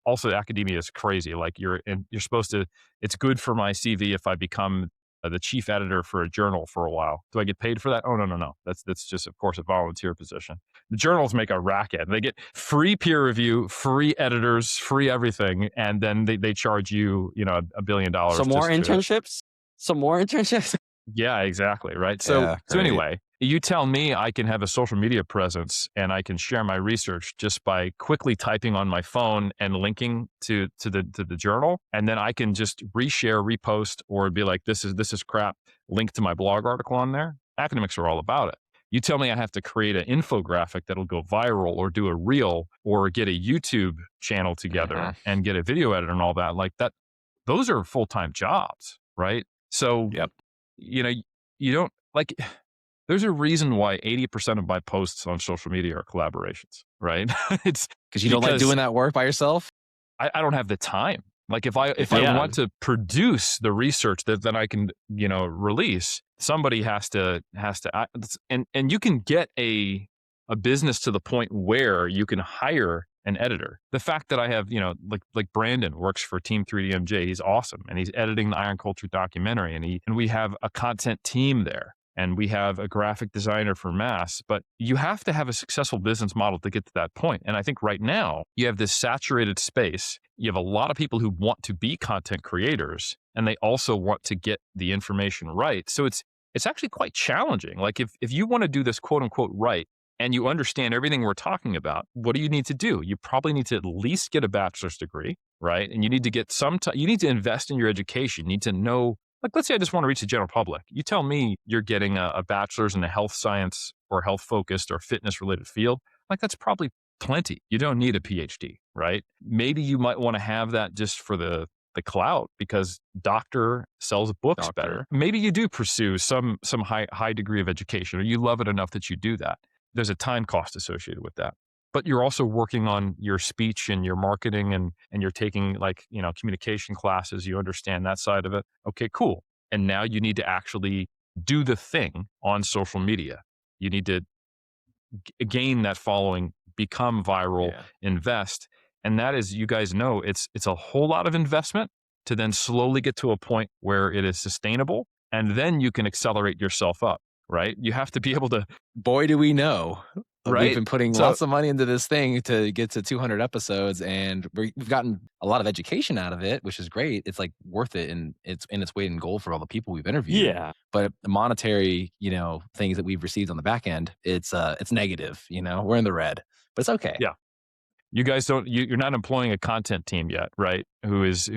also academia is crazy. Like you're supposed to, it's good for my CV if I become the chief editor for a journal for a while. Do I get paid for that? Oh, no. That's just, of course, a volunteer position. The journals make a racket. They get free peer review, free editors, free everything. And then they charge you, $1 billion. Some more internships. Some more internships. Yeah, exactly. Right. So, Yeah, so great. anyway, you tell me I can have a social media presence and I can share my research just by quickly typing on my phone and linking to the journal. And then I can just reshare, repost, or be like, this is crap, link to my blog article on there. Academics are all about it. You tell me I have to create an infographic that'll go viral or do a reel or get a YouTube channel together and get a video editor and all that. Like that, those are full-time jobs, right? So Yep. you don't like, there's a reason why 80% of my posts on social media are collaborations, right? It's Because you don't like because doing that work by yourself? I don't have the time. Like if I Yeah. want to produce the research that then I can, release, somebody has to and you can get a business to the point where you can hire an editor. The fact that I have, like Brandon works for Team 3DMJ, he's awesome. And he's editing the Iron Culture documentary and we have a content team there. And we have a graphic designer for Mass, but you have to have a successful business model to get to that point. And I think right now you have this saturated space. You have a lot of people who want to be content creators and they also want to get the information right. So it's actually quite challenging. Like if you want to do this quote unquote right, and you understand everything we're talking about, what do you need to do? You probably need to at least get a bachelor's degree, right? And you need to get you need to invest in your education. You need to know, like, let's say I just want to reach the general public. You tell me you're getting a bachelor's in a health science or health focused or fitness related field. Like that's probably plenty. You don't need a PhD, right? Maybe you might want to have that just for the clout because doctor sells books better. Maybe you do pursue some high degree of education or you love it enough that you do that. There's a time cost associated with that. But you're also working on your speech and your marketing and you're taking like, communication classes. You understand that side of it. Okay, cool. And now you need to actually do the thing on social media. You need to gain that following, become viral, invest. And that is, you guys know, it's a whole lot of investment to then slowly get to a point where it is sustainable. And then you can accelerate yourself up, right? You have to be able to. Boy, do we know. Right? We've been putting lots of money into this thing to get to 200 episodes, and we've gotten a lot of education out of it, which is great. It's like worth it, and it's in its weight in gold for all the people we've interviewed. Yeah. But the monetary, things that we've received on the back end, it's negative. We're in the red, but it's okay. Yeah. You guys you're not employing a content team yet, right? Who's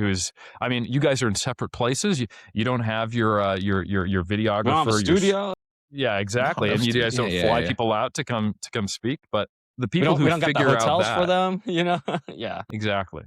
I mean, you guys are in separate places. You don't have your videographer, We don't have a studio. Yeah, exactly. No, And you guys don't fly yeah. people out to come speak, but the We people don't, who we don't got the figure out hotels that for them, Yeah. exactly.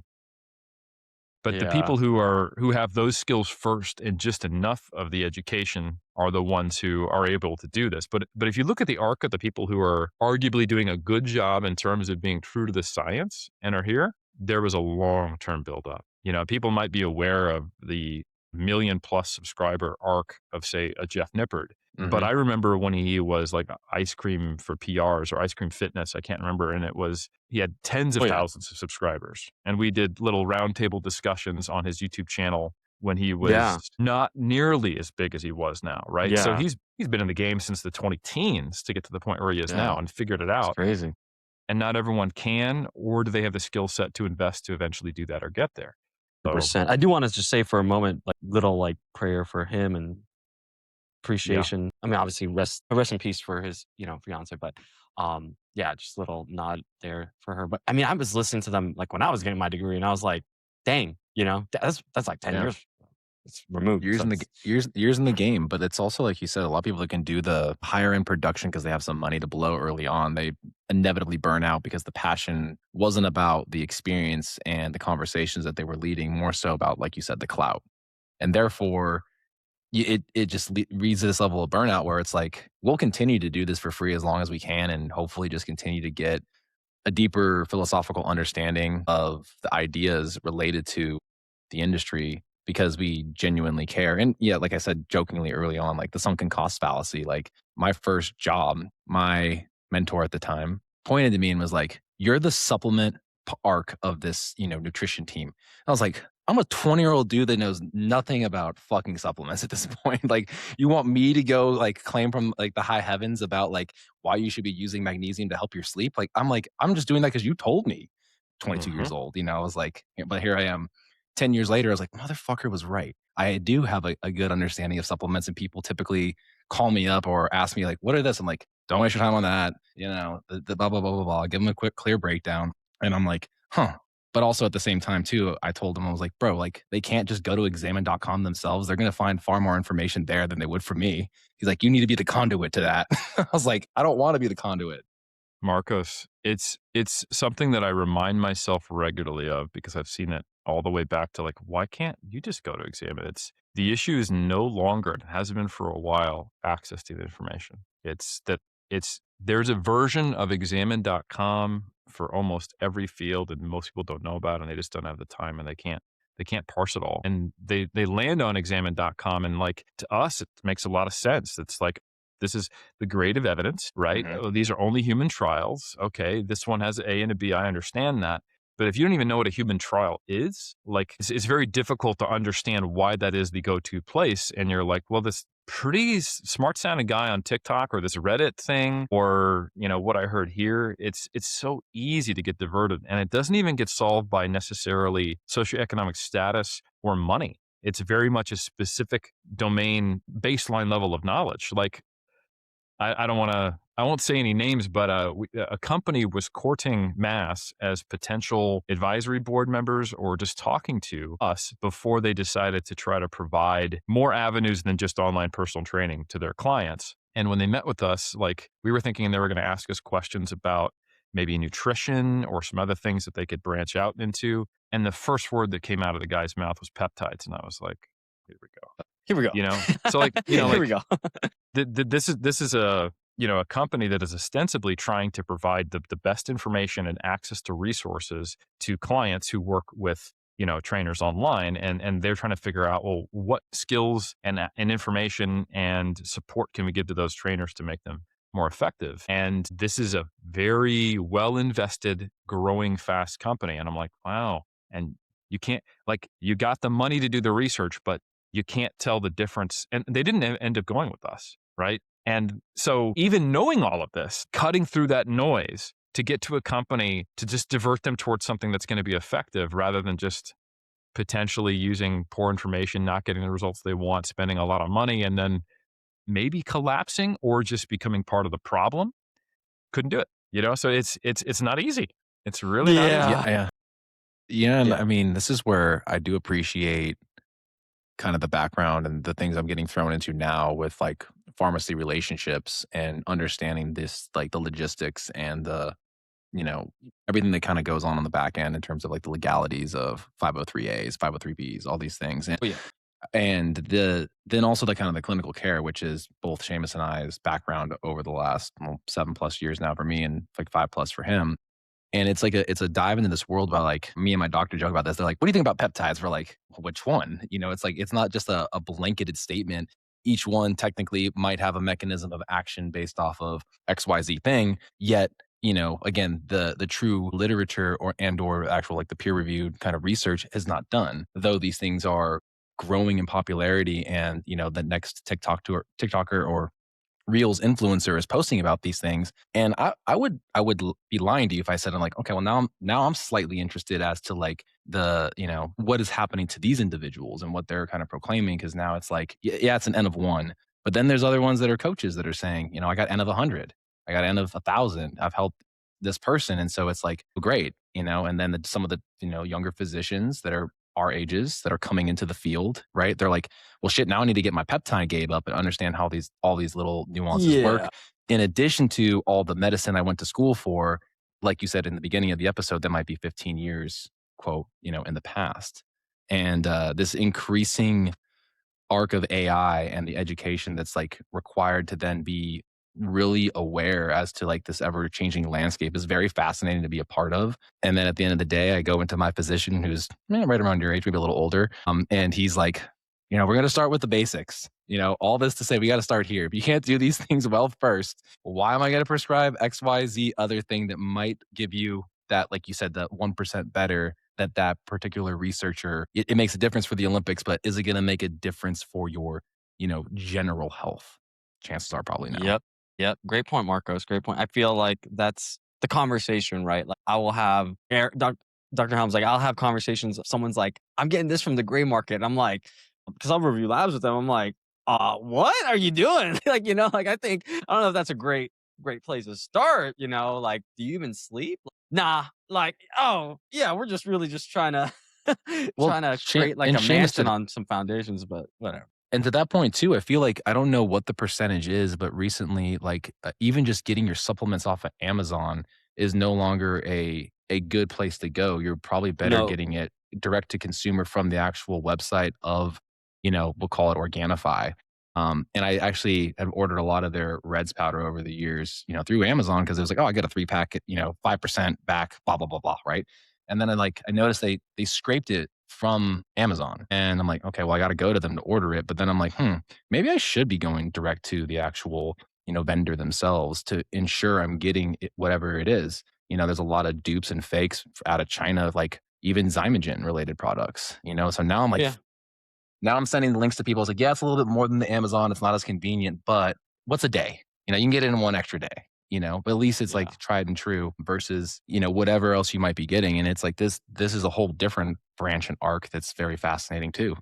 But the Yeah. people who have those skills first and just enough of the education are the ones who are able to do this. But if you look at the arc of the people who are arguably doing a good job in terms of being true to the science and are here, there was a long-term buildup. People might be aware of the million-plus subscriber arc of, say, a Jeff Nippard. But I remember when he was like ice cream for PRs or ice cream fitness, I can't remember. And he had tens of thousands of subscribers. And we did little roundtable discussions on his YouTube channel when he Yeah. was not nearly as big as he was now, right? So Yeah. he's been in the game since the 20 teens to get to the point where he is Yeah. now and figured it It's out. crazy. And not everyone can, or do they have the skill set to invest to eventually do that or get there? So 100%. I do want to just say for a moment, like little like prayer for him and yeah, appreciation. I mean, obviously rest in peace for his, fiance, but yeah, just a little nod there for her. But I mean, I was listening to them like when I was getting my degree and I was like, dang, that's like 10 Yeah. years it's removed. Years So in the years in the game, but it's also like you said, a lot of people that can do the higher end production because they have some money to blow early on. They inevitably burn out because the passion wasn't about the experience and the conversations that they were leading, more so about, like you said, the clout. And therefore, it just reads to this level of burnout where it's like we'll continue to do this for free as long as we can, and hopefully just continue to get a deeper philosophical understanding of the ideas related to the industry because we genuinely care. And yeah, like I said jokingly early on, like the sunken cost fallacy, like my first job, my mentor at the time pointed to me and was like, "You're the supplement arc of this, nutrition team." I was like, I'm a 20-year-old dude that knows nothing about fucking supplements at this point. Like, you want me to go like claim from like the high heavens about like why you should be using magnesium to help your sleep? Like, I'm just doing that because you told me. 22 hmm years old, I was like, but here I am 10 years later. I was like, motherfucker was right. I do have a good understanding of supplements, and people typically call me up or ask me, like, what are this? I'm like, don't waste your time on that. The blah, blah, blah, blah, blah. Give them a quick, clear breakdown. And I'm like, huh. But also at the same time, too, I told him, I was like, bro, like, they can't just go to examine.com themselves. They're going to find far more information there than they would from me. He's like, you need to be the conduit to that. I was like, I don't want to be the conduit. Marcos, it's something that I remind myself regularly of because I've seen it all the way back to like, why can't you just go to examine? It's the issue is no longer, and it hasn't been for a while, access to the information. It's that it's there's a version of examine.com for almost every field, and most people don't know about it, and they just don't have the time, and they can't parse it all. And they land on examine.com, and like to us it makes a lot of sense. It's like this is the grade of evidence, right? Mhm. Oh, these are only human trials. Okay, this one has an A and a B. I understand that. But if you don't even know what a human trial is, like it's very difficult to understand why that is the go-to place. And you're like, well, this pretty smart sounding guy on TikTok or this Reddit thing or what I heard here, it's so easy to get diverted. And it doesn't even get solved by necessarily socioeconomic status or money. It's very much a specific domain baseline level of knowledge. Like I don't want to. I won't say any names, but a company was courting Mass as potential advisory board members or just talking to us before they decided to try to provide more avenues than just online personal training to their clients. And when they met with us, like we were thinking they were going to ask us questions about maybe nutrition or some other things that they could branch out into. And the first word that came out of the guy's mouth was peptides, and I was like, here we go. Here we go. So like Here we like go. this is a company that is ostensibly trying to provide the best information and access to resources to clients who work with trainers online, and they're trying to figure out, well, what skills and information and support can we give to those trainers to make them more effective. And this is a very well invested, growing fast company, and I'm like, wow. And you can't, like, you got the money to do the research, but you can't tell the difference. And they didn't end up going with us, right? And so even knowing all of this, cutting through that noise to get to a company to just divert them towards something that's going to be effective rather than just potentially using poor information, not getting the results they want, spending a lot of money, and then maybe collapsing or just becoming part of the problem. Couldn't do it. So it's not easy. It's really not easy. Yeah, Yeah. yeah. Yeah, and Yeah. I mean, this is where I do appreciate kind of the background and the things I'm getting thrown into now with like pharmacy relationships and understanding this, like the logistics and you know, everything that kind of goes on the back end in terms of like the legalities of 503As, 503Bs, all these things. Oh, yeah. And then also the kind of the clinical care, which is both Seamus and I's background over the last 7+ years now for me and like 5+ for him. And it's a dive into this world about like me and my doctor joke about this. They're like, what do you think about peptides? We're like, which one? It's like it's not just a blanketed statement. Each one technically might have a mechanism of action based off of XYZ thing. Yet, again, the true literature or actual like the peer reviewed kind of research is not done. Though these things are growing in popularity, and the next TikToker or Reels influencer is posting about these things. And I would be lying to you if I said, I'm like, okay, well, now I'm slightly interested as to like the what is happening to these individuals and what they're kind of proclaiming, because now it's like, yeah, it's an N of one, but then there's other ones that are coaches that are saying, I got N of 100, I got N of 1,000, I've helped this person. And so it's like, great, and then some of the younger physicians that are our ages that are coming into the field, right? They're like, well, shit, now I need to get my peptide game up and understand how all these little nuances work. Yeah. In addition to all the medicine I went to school for, like you said in the beginning of the episode, that might be 15 years, quote, in the past. And this increasing arc of AI and the education that's like required to then be really aware as to like this ever changing landscape is very fascinating to be a part of. And then at the end of the day, I go into my physician who's right around your age, maybe a little older. And he's like, we're going to start with the basics. All this to say, we got to start here. If you can't do these things well first, why am I going to prescribe XYZ other thing that might give you that, like you said, that 1% better that particular researcher, it makes a difference for the Olympics, but is it going to make a difference for your, general health? Chances are probably no. Yep. Yep. Great point, Marcos. Great point. I feel like that's the conversation, right? Like I will have Dr. Helms, like I'll have conversations. Someone's like, I'm getting this from the gray market. And I'm like, because I'll review labs with them. I'm like, what are you doing? Like, like I don't know if that's a great place to start. Like, do you even sleep? Nah. Like, oh yeah, we're just really just trying to Well, trying to create like and a Seamus mansion on some foundations, but whatever. And to that point too, I feel like I don't know what the percentage is, but recently, like even just getting your supplements off of Amazon is no longer a good place to go. You're probably better No. getting it direct to consumer from the actual website of, we'll call it Organifi. And I actually have ordered a lot of their Reds powder over the years, through Amazon, because it was like, oh, I get a 3-pack, 5% back, blah blah blah blah, right? And then I noticed they scraped it from Amazon. And I'm like, okay, well, I got to go to them to order it. But then I'm like, maybe I should be going direct to the actual, vendor themselves to ensure I'm getting it, whatever it is. There's a lot of dupes and fakes out of China, like even Zymogen related products, So now I'm like, Yeah. now I'm sending the links to people. It's like, yeah, it's a little bit more than the Amazon. It's not as convenient, but what's a day? You can get it in one extra day, but at least it's Yeah. like tried and true versus, whatever else you might be getting. And it's like this is a whole different branch and arc that's very fascinating too,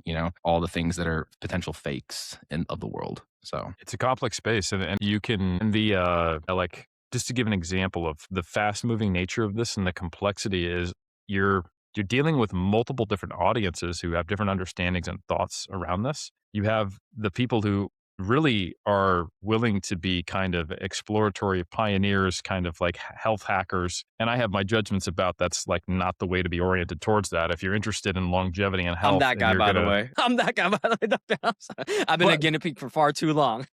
all the things that are potential fakes of the world. So It's a complex space, and you can like, just to give an example of the fast moving nature of this and the complexity is you're dealing with multiple different audiences who have different understandings and thoughts around this. You have the people who really are willing to be kind of exploratory pioneers, kind of like health hackers. And I have my judgments about that's like not the way to be oriented towards that. If you're interested in longevity and health, I'm that and guy, you're by the gonna, way. I'm that guy, by the way. Dr. Helms. I've been a but guinea pig for far too long.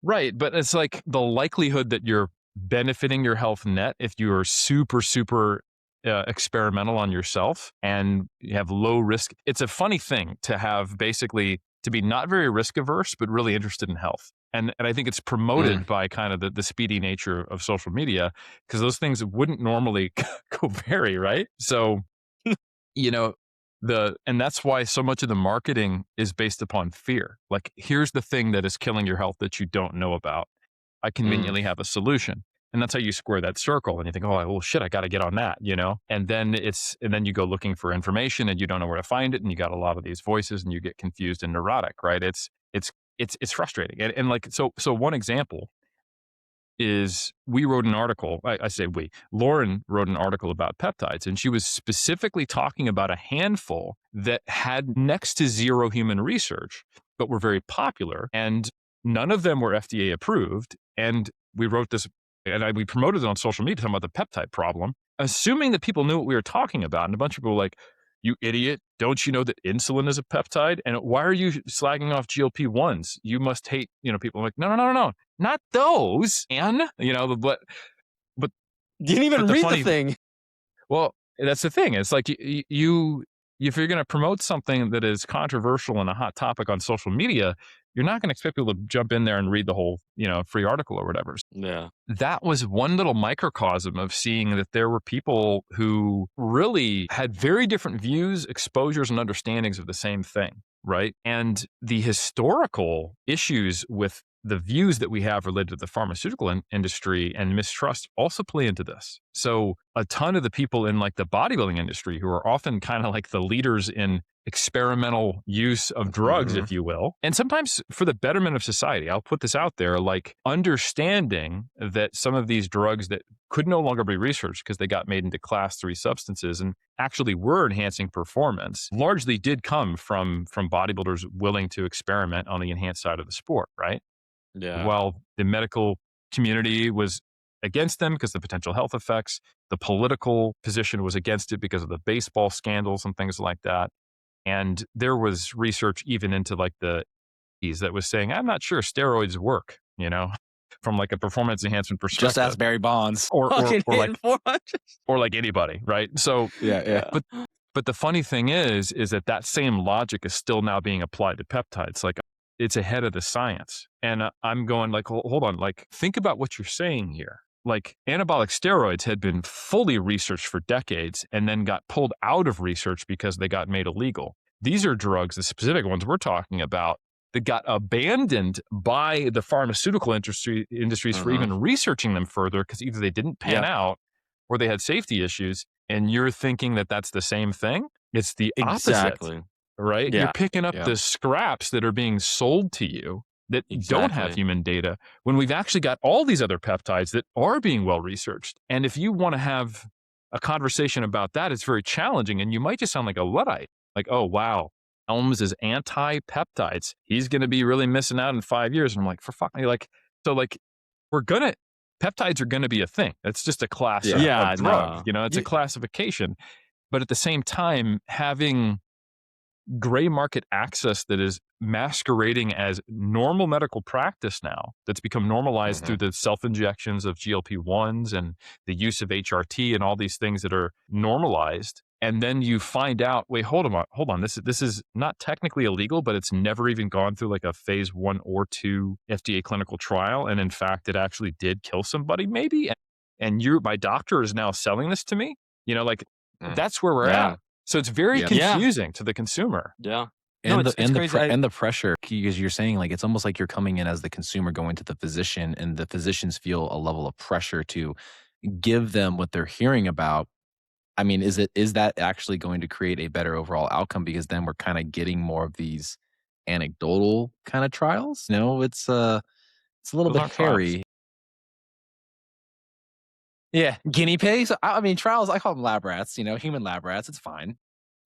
right, but it's like the likelihood that you're benefiting your health net if you are super, super experimental on yourself and you have low risk. It's a funny thing to have basically to be not very risk averse, but really interested in health. And I think it's promoted by kind of the speedy nature of social media because those things wouldn't normally go vary, right? So, you know, and that's why so much of the marketing is based upon fear. Like, here's the thing that is killing your health that you don't know about. I conveniently have a solution. And that's how you square that circle. And you think, oh, well, shit, I got to get on that, And then you go looking for information and you don't know where to find it. And you got a lot of these voices and you get confused and neurotic, right? It's frustrating. And like, so one example is we wrote an article. I say we. Lauren wrote an article about peptides, and she was specifically talking about a handful that had next to zero human research, but were very popular, and none of them were FDA approved. And we wrote this, and we promoted it on social media talking about the peptide problem, assuming that people knew what we were talking about. And a bunch of people were like, "You idiot! Don't you know that insulin is a peptide? And why are you slagging off GLP-1s? You must hate, people." I'm like, no, not those. And but Didn't even the read funny the thing. well, that's the thing. It's like you if you're going to promote something that is controversial and a hot topic on social media, you're not going to expect people to jump in there and read the whole, free article or whatever. Yeah. That was one little microcosm of seeing that there were people who really had very different views, exposures, and understandings of the same thing. right? And the historical issues with the views that we have related to the pharmaceutical industry and mistrust also play into this. So a ton of the people in like the bodybuilding industry who are often kind of like the leaders in experimental use of drugs, if you will, and sometimes for the betterment of society, I'll put this out there, like understanding that some of these drugs that could no longer be researched because they got made into class 3 substances and actually were enhancing performance largely did come from bodybuilders willing to experiment on the enhanced side of the sport, right? Yeah. While the medical community was against them because of the potential health effects, the political position was against it because of the baseball scandals and things like that. And there was research even into like the 80s that was saying, I'm not sure steroids work, from like a performance enhancement Just perspective. ask Barry Bonds. Or like 400. or like anybody, right? So Yeah. but the funny thing is that same logic is still now being applied to peptides. Like it's ahead of the science. And I'm going like, hold on, like think about what you're saying here. Like anabolic steroids had been fully researched for decades and then got pulled out of research because they got made illegal. These are drugs, the specific ones we're talking about, that got abandoned by the pharmaceutical industries for even researching them further because either they didn't pan out or they had safety issues. And you're thinking that that's the same thing? It's the opposite, right? Yeah. You're picking up the scraps that are being sold to you that don't have human data when we've actually got all these other peptides that are being well researched. And if you want to have a conversation about that, it's very challenging. And you might just sound like a Luddite. Like, oh, wow, Helms is anti-peptides. He's going to be really missing out in 5 years. And I'm like, for fuck me. Like, so like, peptides are going to be a thing. It's just a class of drug. It's a classification. But at the same time, having gray market access that is masquerading as normal medical practice now, that's become normalized through the self-injections of GLP-1s and the use of HRT and all these things that are normalized. And then you find out, wait, hold on. This is not technically illegal, but it's never even gone through like a phase 1 or 2 FDA clinical trial. And in fact, it actually did kill somebody maybe. And my doctor is now selling this to me, that's where we're at. So it's very confusing to the consumer. Yeah. And it's the crazy. and the pressure, because you're saying like it's almost like you're coming in as the consumer going to the physician, and the physicians feel a level of pressure to give them what they're hearing about. I mean, is that actually going to create a better overall outcome? Because then we're kind of getting more of these anecdotal kind of trials. It's a little Those bit aren't trials. hairy. Yeah, guinea pigs. I mean, trials. I call them lab rats. Human lab rats. It's fine.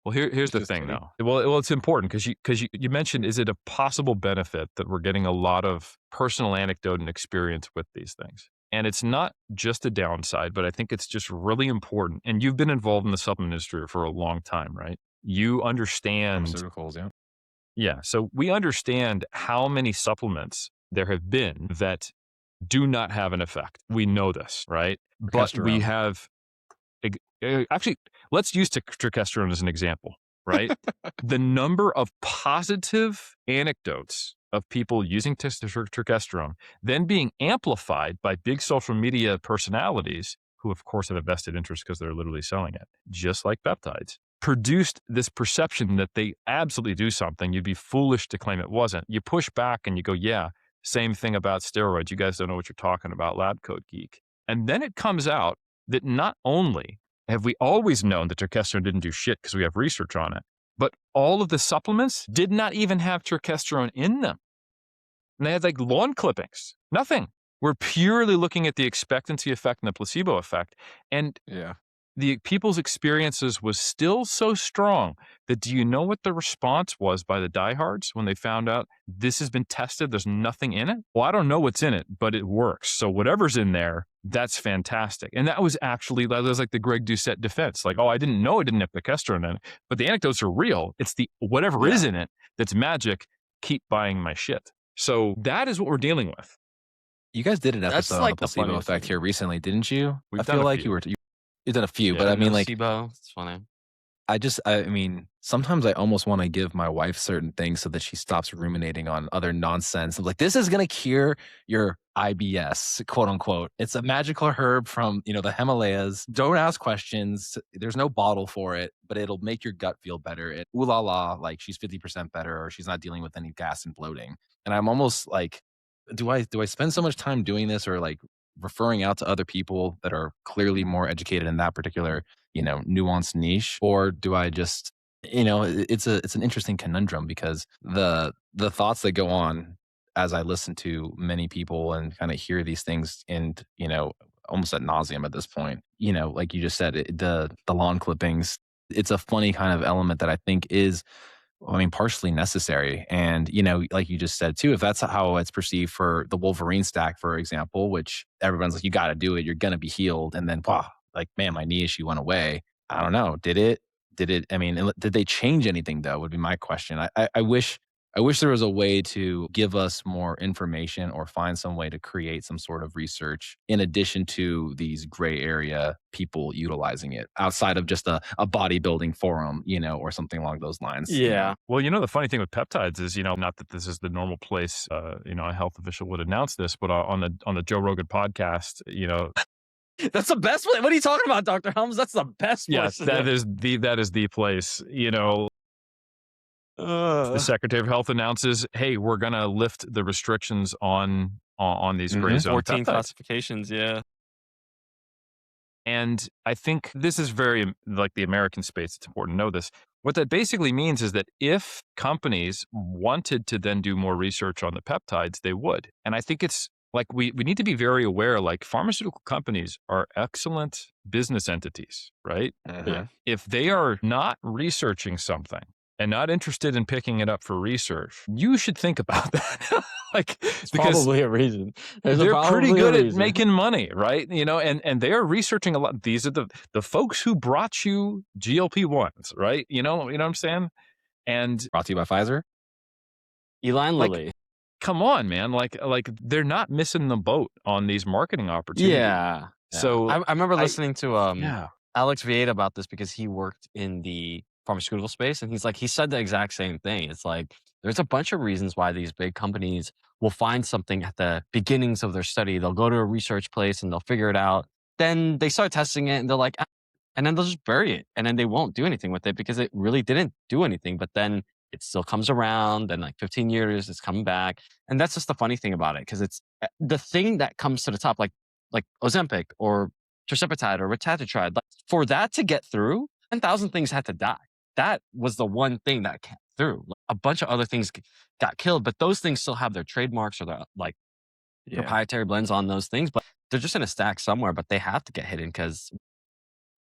Well, here's the thing, though. Well, it's important because you mentioned, is it a possible benefit that we're getting a lot of personal anecdote and experience with these things? And it's not just a downside, but I think it's just really important. And you've been involved in the supplement industry for a long time, right? You understand. Pharmaceuticals, yeah. Yeah. So we understand how many supplements there have been that do not have an effect. We know this, right? But we have actually, let's use trichesterone as an example, right? The number of positive anecdotes of people using trichesterone then being amplified by big social media personalities who, of course, have a vested interest because they're literally selling it, just like peptides, produced this perception that they absolutely do something. You'd be foolish to claim it wasn't. You push back and you go, yeah, same thing about steroids. You guys don't know what you're talking about, lab coat geek. And then it comes out that not only have we always known that trichesterone didn't do shit because we have research on it, but all of the supplements did not even have trichesterone in them. And they had like lawn clippings, nothing. We're purely looking at the expectancy effect and the placebo effect. And the people's experiences was still so strong that, do you know what the response was by the diehards when they found out this has been tested, there's nothing in it? Well, I don't know what's in it, but it works. So whatever's in there, that's fantastic. And that was like the Greg Doucette defense. Like, oh, I didn't know it didn't have progesterone in it, but the anecdotes are real. It's the whatever is in it that's magic. Keep buying my shit. So that is what we're dealing with. You guys did an episode on the placebo effect here recently, didn't you? I feel like you've done a few, but I mean, like, placebo. It's funny. I mean, sometimes I almost want to give my wife certain things so that she stops ruminating on other nonsense. I'm like, this is going to cure your IBS, quote unquote. It's a magical herb from, the Himalayas. Don't ask questions. There's no bottle for it, but it'll make your gut feel better. Ooh la la, like she's 50% better or she's not dealing with any gas and bloating. And I'm almost like, do I spend so much time doing this or like referring out to other people that are clearly more educated in that particular nuanced niche, or do I just, it's an interesting conundrum because the thoughts that go on as I listen to many people and kind of hear these things and almost ad nauseum at this point, like you just said, the lawn clippings, it's a funny kind of element that I think is, I mean, partially necessary. And, like you just said too, if that's how it's perceived for the Wolverine stack, for example, which everyone's like, you got to do it, you're going to be healed. And then, wow, like, man, my knee issue went away. I don't know. I mean, did they change anything though? Would be my question. I wish there was a way to give us more information or find some way to create some sort of research in addition to these gray area people utilizing it outside of just a bodybuilding forum, or something along those lines. Yeah. Well, the funny thing with peptides is, not that this is the normal place, a health official would announce this, but on the Joe Rogan podcast, That's the best place. What are you talking about, Dr. Helms? That's the best place. yes, that is the place, the Secretary of Health announces, hey, we're going to lift the restrictions on these gray zone 14 peptides. classifications, yeah. And I think this is very like the American space. It's important to know this. What that basically means is that if companies wanted to then do more research on the peptides, they would. And I think it's like we need to be very aware, like pharmaceutical companies are excellent business entities, right? Yeah. If they are not researching something and not interested in picking it up for research, you should think about that. It's because probably a reason. they're pretty good at making money, right? And they are researching a lot. These are the folks who brought you GLP-1s, right? You know what I'm saying? And Brought to you by Pfizer. Eli and like, Lilly. come on, man. Like they're not missing the boat on these marketing opportunities. Yeah. So I remember listening to yeah. Alex Vieta about this because he worked in the pharmaceutical space, and he said the exact same thing. It's like there's a bunch of reasons why these big companies will find something at the beginnings of their study. They'll go to a research place and they'll figure it out. Then they start testing it and they're like, "Ah," and then they'll just bury it, and then they won't do anything with it because it really didn't do anything. But then it still comes around, and like 15 years, it's coming back, and that's just the funny thing about it because it's the thing that comes to the top, like Ozempic or tirzepatide or retatrutide. Like, for that to get through, 10,000 things had to die. That was the one thing that came through. A bunch of other things got killed, but those things still have their trademarks or their proprietary blends on those things, but they're just in a stack somewhere, but they have to get hidden because,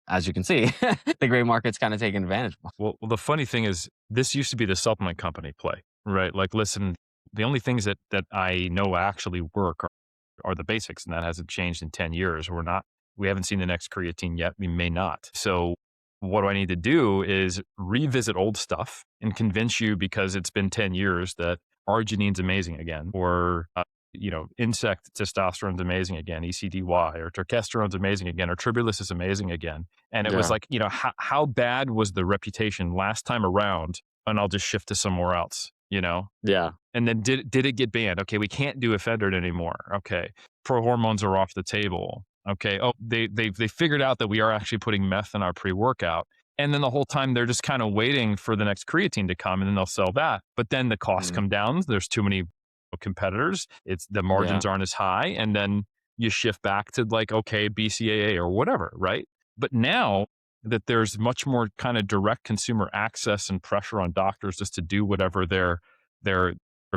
as you can see, the gray market's kind of taking advantage. Well, the funny thing is, this used to be the supplement company play, right? Like, listen, the only things that I know actually work are the basics, and that hasn't changed in 10 years. We haven't seen the next creatine yet. We may not. So what do I need to do is revisit old stuff and convince you because it's been 10 years that arginine's amazing again, or, insect testosterone's amazing again, ECDY, or terkesterone's amazing again, or tribulus is amazing again. And it was like, how bad was the reputation last time around? And I'll just shift to somewhere else, Yeah. And then did it get banned? Okay, we can't do ephedrine anymore. Okay, prohormones are off the table. Okay, oh, they figured out that we are actually putting meth in our pre-workout. And then the whole time they're just kind of waiting for the next creatine to come, and then they'll sell that. But then the costs come down. There's too many competitors. The margins aren't as high. And then you shift back to like, okay, BCAA or whatever, right? But now that there's much more kind of direct consumer access and pressure on doctors just to do whatever their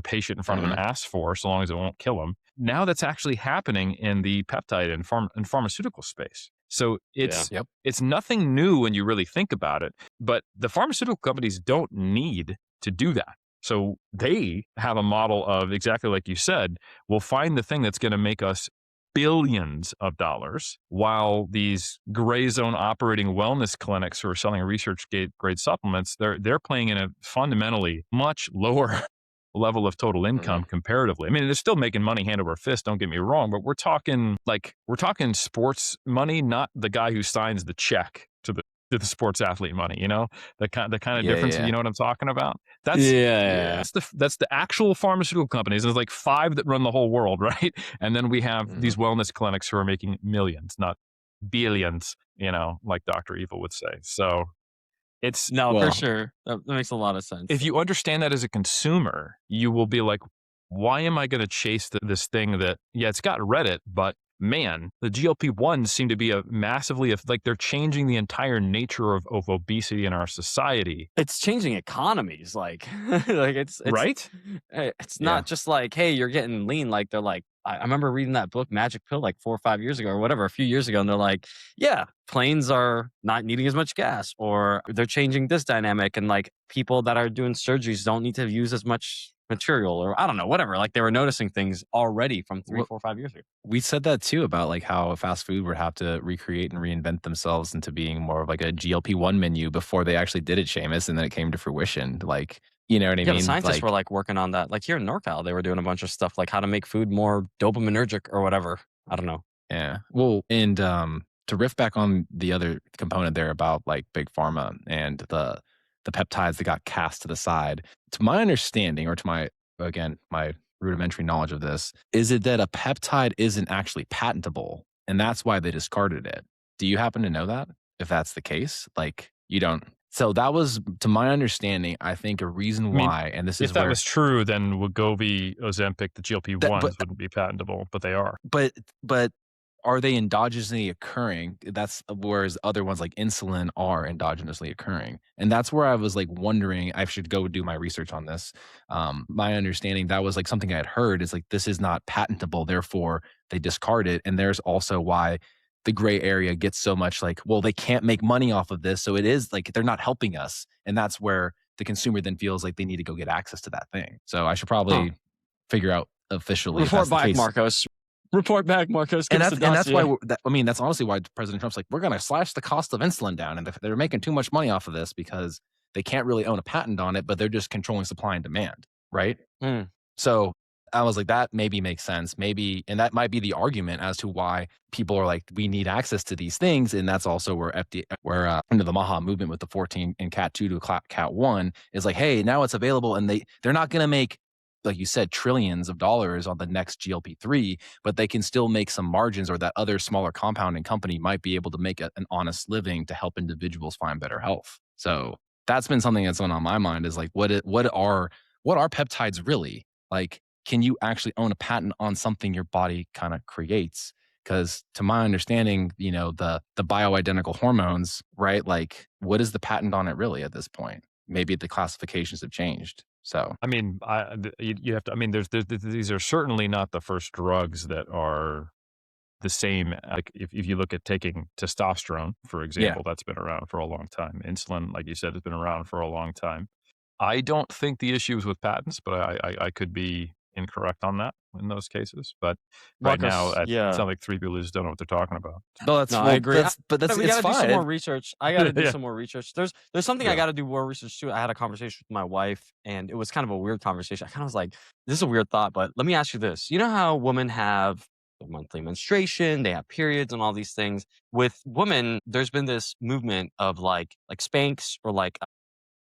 patient in front of them asks for, so long as it won't kill them. Now that's actually happening in the peptide and pharmaceutical space. So it's nothing new when you really think about it, but the pharmaceutical companies don't need to do that. So they have a model of exactly like you said, we'll find the thing that's going to make us billions of dollars, while these gray zone operating wellness clinics who are selling research grade supplements, they're playing in a fundamentally much lower level of total income comparatively. I mean, they're still making money hand over fist, don't get me wrong, but we're talking sports money, not the guy who signs the check to the the sports athlete money, the kind of Yeah, difference. yeah. You know what I'm talking about? That's Yeah. that's the actual pharmaceutical companies. There's like 5 that run the whole world, right? And then we have Mhm. these wellness clinics who are making millions, not billions, like Dr. Evil would say. So it's No, for Well, sure. That makes a lot of sense. if you understand that as a consumer, you will be like, why am I going to chase this thing that, yeah, it's got Reddit, but man, the GLP-1s seem to be a massively, like they're changing the entire nature of obesity in our society, It's changing economies, like like right? it's yeah. not just like, "Hey, you're getting lean," like, they're like I remember reading that book, Magic Pill, like 4 or 5 years ago or whatever, a few years ago, and they're like, "Yeah, planes are not needing as much gas," or they're changing this dynamic, and, like, people that are doing surgeries don't need to use as much material, or I don't know, whatever, like, they were noticing things already from 3, Well, 4, 5 years ago. we said that too about like how fast food would have to recreate and reinvent themselves into being more of like a GLP-1 menu before they actually did it, Seamus, and then it came to fruition. Like, you know what I Yeah, the mean? scientists were, Like, like, working on that. Like, here in NorCal, they were doing a bunch of stuff, like how to make food more dopaminergic or whatever. I don't know. yeah. Well, and to riff back on the other component there about like big pharma and the peptides that got cast to the side. To my understanding, or to my again my rudimentary knowledge of this, is it that a peptide isn't actually patentable, and that's why they discarded it. Do you happen to know that? If that's the case, like you don't. So that was, to my understanding, I think a reason I mean, why, and this if is that where was true, then Wegovy, Ozempic, the that, but GLP-1s wouldn't be patentable, but they are. But but are they endogenously occurring? That's whereas other ones like insulin are endogenously occurring. And that's where I was like wondering, I should go do my research on this. My understanding that was like something I had heard is like this is not patentable, therefore they discard it. And there's also why the gray area gets so much like, well, they can't make money off of this. So it is like they're not helping us. And that's where the consumer then feels like they need to go get access to that thing. So I should Huh. probably figure out officially if that's Report the back, case. Marcos. Report back, Marcos. Give And us the that's why dossier. I mean, that's honestly why President Trump's like, we're going to slash the cost of insulin down, and they're making too much money off of this because they can't really own a patent on it, but they're just controlling supply and demand, right? Mm. So I was like, that maybe makes sense, maybe, and that might be the argument as to why people are like, we need access to these things, and that's also where under the Maha movement with the 14 and Cat 2 to Cat 1 is like, hey, now it's available, and they're not going to make, like you said, trillions of dollars on the next GLP-3, but they can still make some margins, or that other smaller compounding company might be able to make an honest living to help individuals find better health. So that's been something that's on my mind is like, what are peptides really? Like, can you actually own a patent on something your body kind of creates? Because to my understanding, the bioidentical hormones, right? Like, what is the patent on it really at this point? Maybe the classifications have changed. So I mean, you have to. I mean, these are certainly not the first drugs that are the same. Like if you look at taking testosterone, for yeah, example, that's been around for a long time. Insulin, like you said, has been around for a long time. I don't think the issue is with patents, but I could be incorrect on that in those cases. But right now, Marcos, it yeah. sounds like 3 people just don't know what they're talking about. no, No, I agree. that's We it's gotta do some more fine. research. I gotta do Yeah, some more research. There's something I yeah. gotta do more research too. I had a conversation with my wife, and it was kind of a weird conversation. I kind of was like, "This is a weird thought," but let me ask you this: you know how women have their monthly menstruation, they have periods, and all these things. With women, there's been this movement of like Spanx or like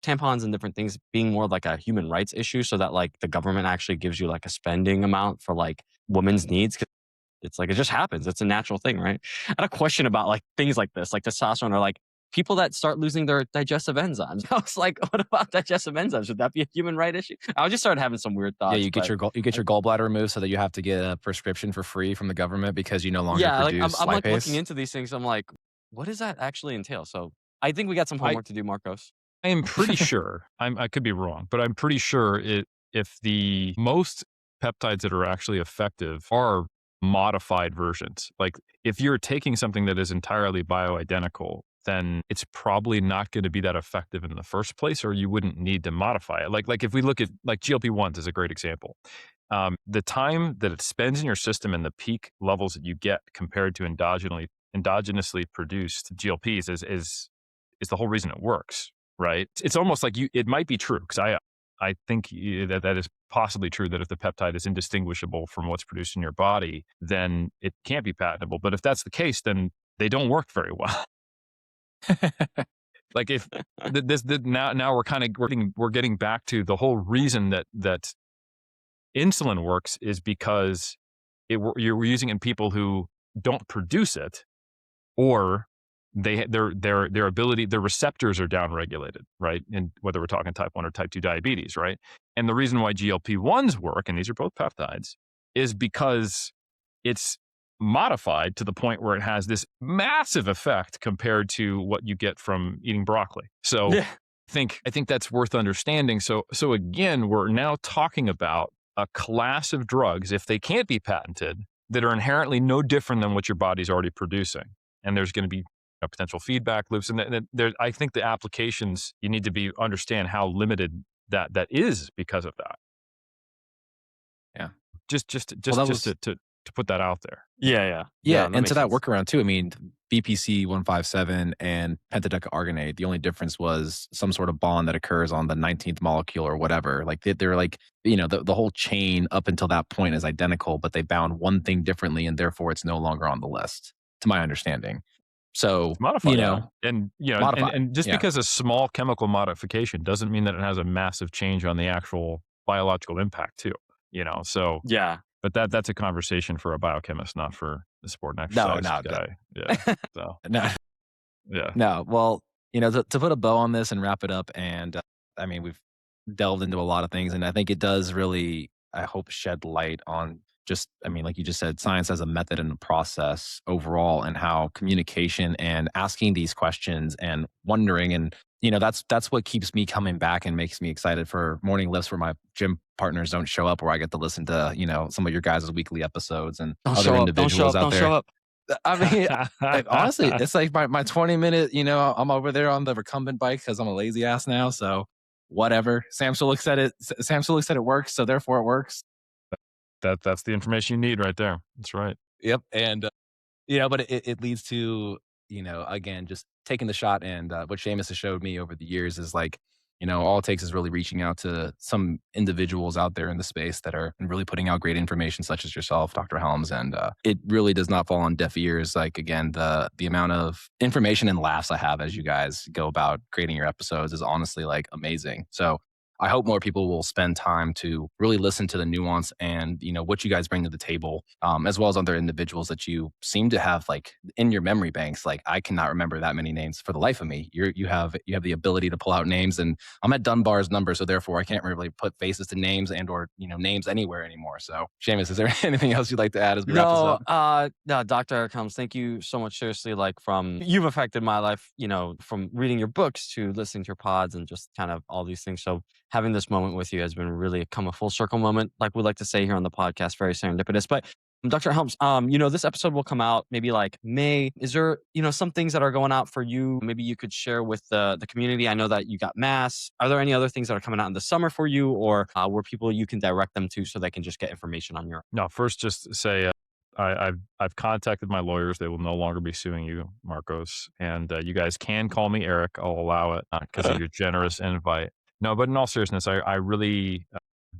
tampons and different things being more like a human rights issue, so that like the government actually gives you like a spending amount for like women's needs. It's like it just happens. It's a natural thing, right? I had a question about like things like this, like testosterone, or like people that start losing their digestive enzymes. I was like, what about digestive enzymes? Should that be a human right issue? I just started having some weird Yeah, thoughts, but you get like, your gallbladder removed so that you have to get a prescription for free from the government because you no longer yeah, like produce I'm like looking lipase. into these things. I'm like, what does that actually entail? So I think we got some I homework to do, Marcos. I am pretty sure. I could be wrong, but I'm pretty sure if the most peptides that are actually effective are modified versions. Like if you're taking something that is entirely bioidentical, then it's probably not going to be that effective in the first place, or you wouldn't need to modify it. Like if we look at like GLP-1s is a great example. The time that it spends in your system and the peak levels that you get compared to endogenously produced GLPs is the whole reason it works, right? It's almost like it might be true because I think that is possibly true that if the peptide is indistinguishable from what's produced in your body, then it can't be patentable. But if that's the case, then they don't work very well. Like if now we're getting back to the whole reason that insulin works is because you're using it in people who don't produce it, or their receptors are downregulated, right? And whether we're talking type 1 or type 2 diabetes, right? And the reason why GLP-1s work, and these are both peptides, is because it's modified to the point where it has this massive effect compared to what you get from eating broccoli. So Yeah. I think that's worth understanding. So again, we're now talking about a class of drugs, if they can't be patented, that are inherently no different than what your body's already producing. And there's going to be potential feedback loops. And I think the applications, you need to understand how limited that is because of that. Yeah. Well, that Just was to put that out there. Yeah, That and makes to that sense. workaround too, I mean, BPC 157 and pentadecaarginate, the only difference was some sort of bond that occurs on the 19th molecule or whatever. Like they're like, the whole chain up until that point is identical, but they bound one thing differently and therefore it's no longer on the list, to my understanding. So, It's modified. Yeah. And modified. and just Yeah. because a small chemical modification doesn't mean that it has a massive change on the actual biological impact too. So Yeah. but that's a conversation for a biochemist, not for the sport and No, exercise no, guy. Yeah. So no, yeah. no. Well, to put a bow on this and wrap it up, and I mean, we've delved into a lot of things, and I think it does really, I hope, shed light on just, I mean, like you just said, science as a method and a process overall, and how communication and asking these questions and wondering, and that's what keeps me coming back and makes me excited for morning lifts where my gym partners don't show up, where I get to listen to some of your guys' weekly episodes and Don't other show up. Don't show individuals up. out Don't show there. up. I mean, honestly, it's like my 20-minute, I'm over there on the recumbent bike because I'm a lazy ass now. So whatever. Sam still looks at it. Sam still looks at it works. So therefore it works. That's the information you need right there. That's right. Yep. And, but it leads to, again, just taking the shot. And what Seamus has showed me over the years is like, all it takes is really reaching out to some individuals out there in the space that are really putting out great information, such as yourself, Dr. Helms. And it really does not fall on deaf ears. Like, again, the amount of information and laughs I have as you guys go about creating your episodes is honestly like amazing. So I hope more people will spend time to really listen to the nuance and what you guys bring to the table, as well as other individuals that you seem to have like in your memory banks. Like I cannot remember that many names for the life of me. You have the ability to pull out names, and I'm at Dunbar's number, so therefore I can't really put faces to names and or names anywhere anymore. So Seamus, is there anything else you'd like to add as we wrap this up? No, Dr. Eric Helms, thank you so much. Seriously, like you've affected my life, from reading your books to listening to your pods and just kind of all these things. So having this moment with you has been really come a full circle moment, like we like to say here on the podcast, very serendipitous. But Dr. Helms, this episode will come out maybe like May. Is there, some things that are going out for you? Maybe you could share with the community. I know that you got mass. Are there any other things that are coming out in the summer for you, or where people you can direct them to so they can just get information on your? No, first just say I've contacted my lawyers. They will no longer be suing you, Marcos. And you guys can call me Eric. I'll allow it because of your generous invite. No, but in all seriousness, I really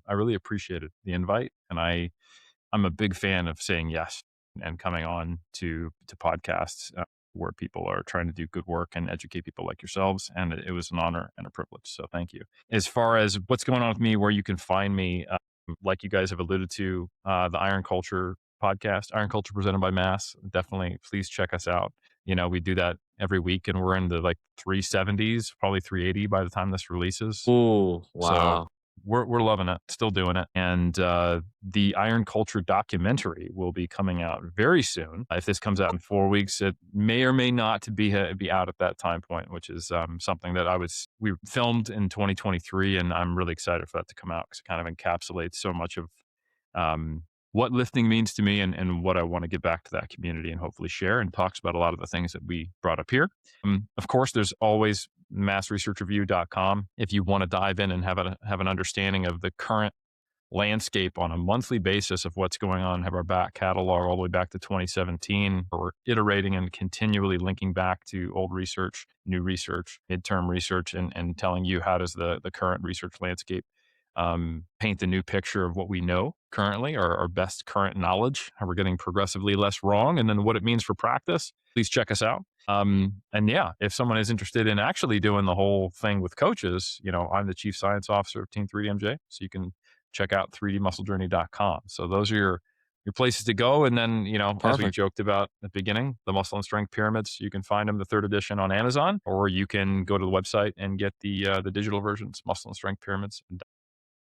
appreciated the invite, and I'm a big fan of saying yes and coming on to podcasts where people are trying to do good work and educate people like yourselves. And it was an honor and a privilege. So thank you. As far as what's going on with me, where you can find me, like you guys have alluded to, the Iron Culture podcast, Iron Culture presented by Mass. Definitely, please check us out. We do that every week, and we're in the like 370s, probably 380 by the time this releases. Ooh, So wow. we're loving it, still doing it. And the Iron Culture documentary will be coming out very soon. If this comes out in 4 weeks, it may or may not be out at that time point, which is something that we filmed in 2023, and I'm really excited for that to come out because it kind of encapsulates so much of what lifting means to me and what I want to get back to that community and hopefully share, and talks about a lot of the things that we brought up here. Of course, there's always massresearchreview.com if you want to dive in and have an understanding of the current landscape on a monthly basis of what's going on, have our back catalog all the way back to 2017. We're iterating and continually linking back to old research, new research, midterm research, and telling you how does the current research landscape paint the new picture of what we know currently, our best current knowledge, how we're getting progressively less wrong, and then what it means for practice. Please check us out. And yeah, if someone is interested in actually doing the whole thing with coaches, I'm the chief science officer of Team 3DMJ. So you can check out 3dmusclejourney.com. So those are your places to go. And then, as we Perfect. joked about at the beginning, the Muscle and Strength Pyramids, you can find them, the third edition, on Amazon, or you can go to the website and get the digital versions, Muscle and Strength Pyramids.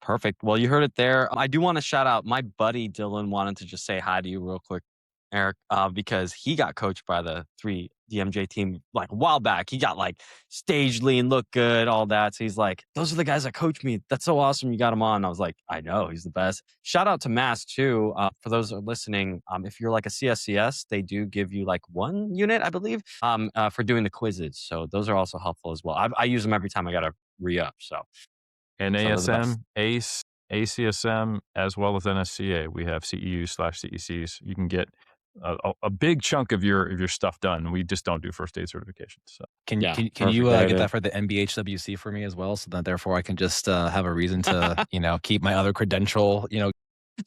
Perfect. Well, you heard it there. I do want to shout out my buddy Dylan. Wanted to just say hi to you real quick, Eric, because he got coached by the 3DMJ team like a while back. He got like stage lean, look good, all that. So he's like, those are the guys that coach me. That's so awesome. You got him on. I was like, I know, he's the best. Shout out to Mass too. For those that are listening, if you're like a CSCS, they do give you like 1 unit, I believe, for doing the quizzes. So those are also helpful as well. I use them every time I got to re-up. So NASM, ACE, ACSM, as well as NSCA. We have CEUs/CECs. You can get a big chunk of your stuff done. We just don't do first aid certifications. So. Can you get that for the MBHWC for me as well, so that therefore I can just have a reason to keep my other credential Dude,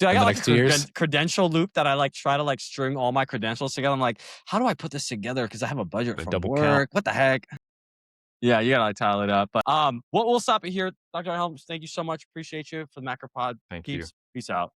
I got like a credential loop that I like try to like string all my credentials together. I'm like, how do I put this together? Because I have a budget for double work. count. What the heck? Yeah, you gotta like tile it up. But we'll stop it here. Dr. Helms, thank you so much. Appreciate you for the Macro Pod. Thank you. Peace out.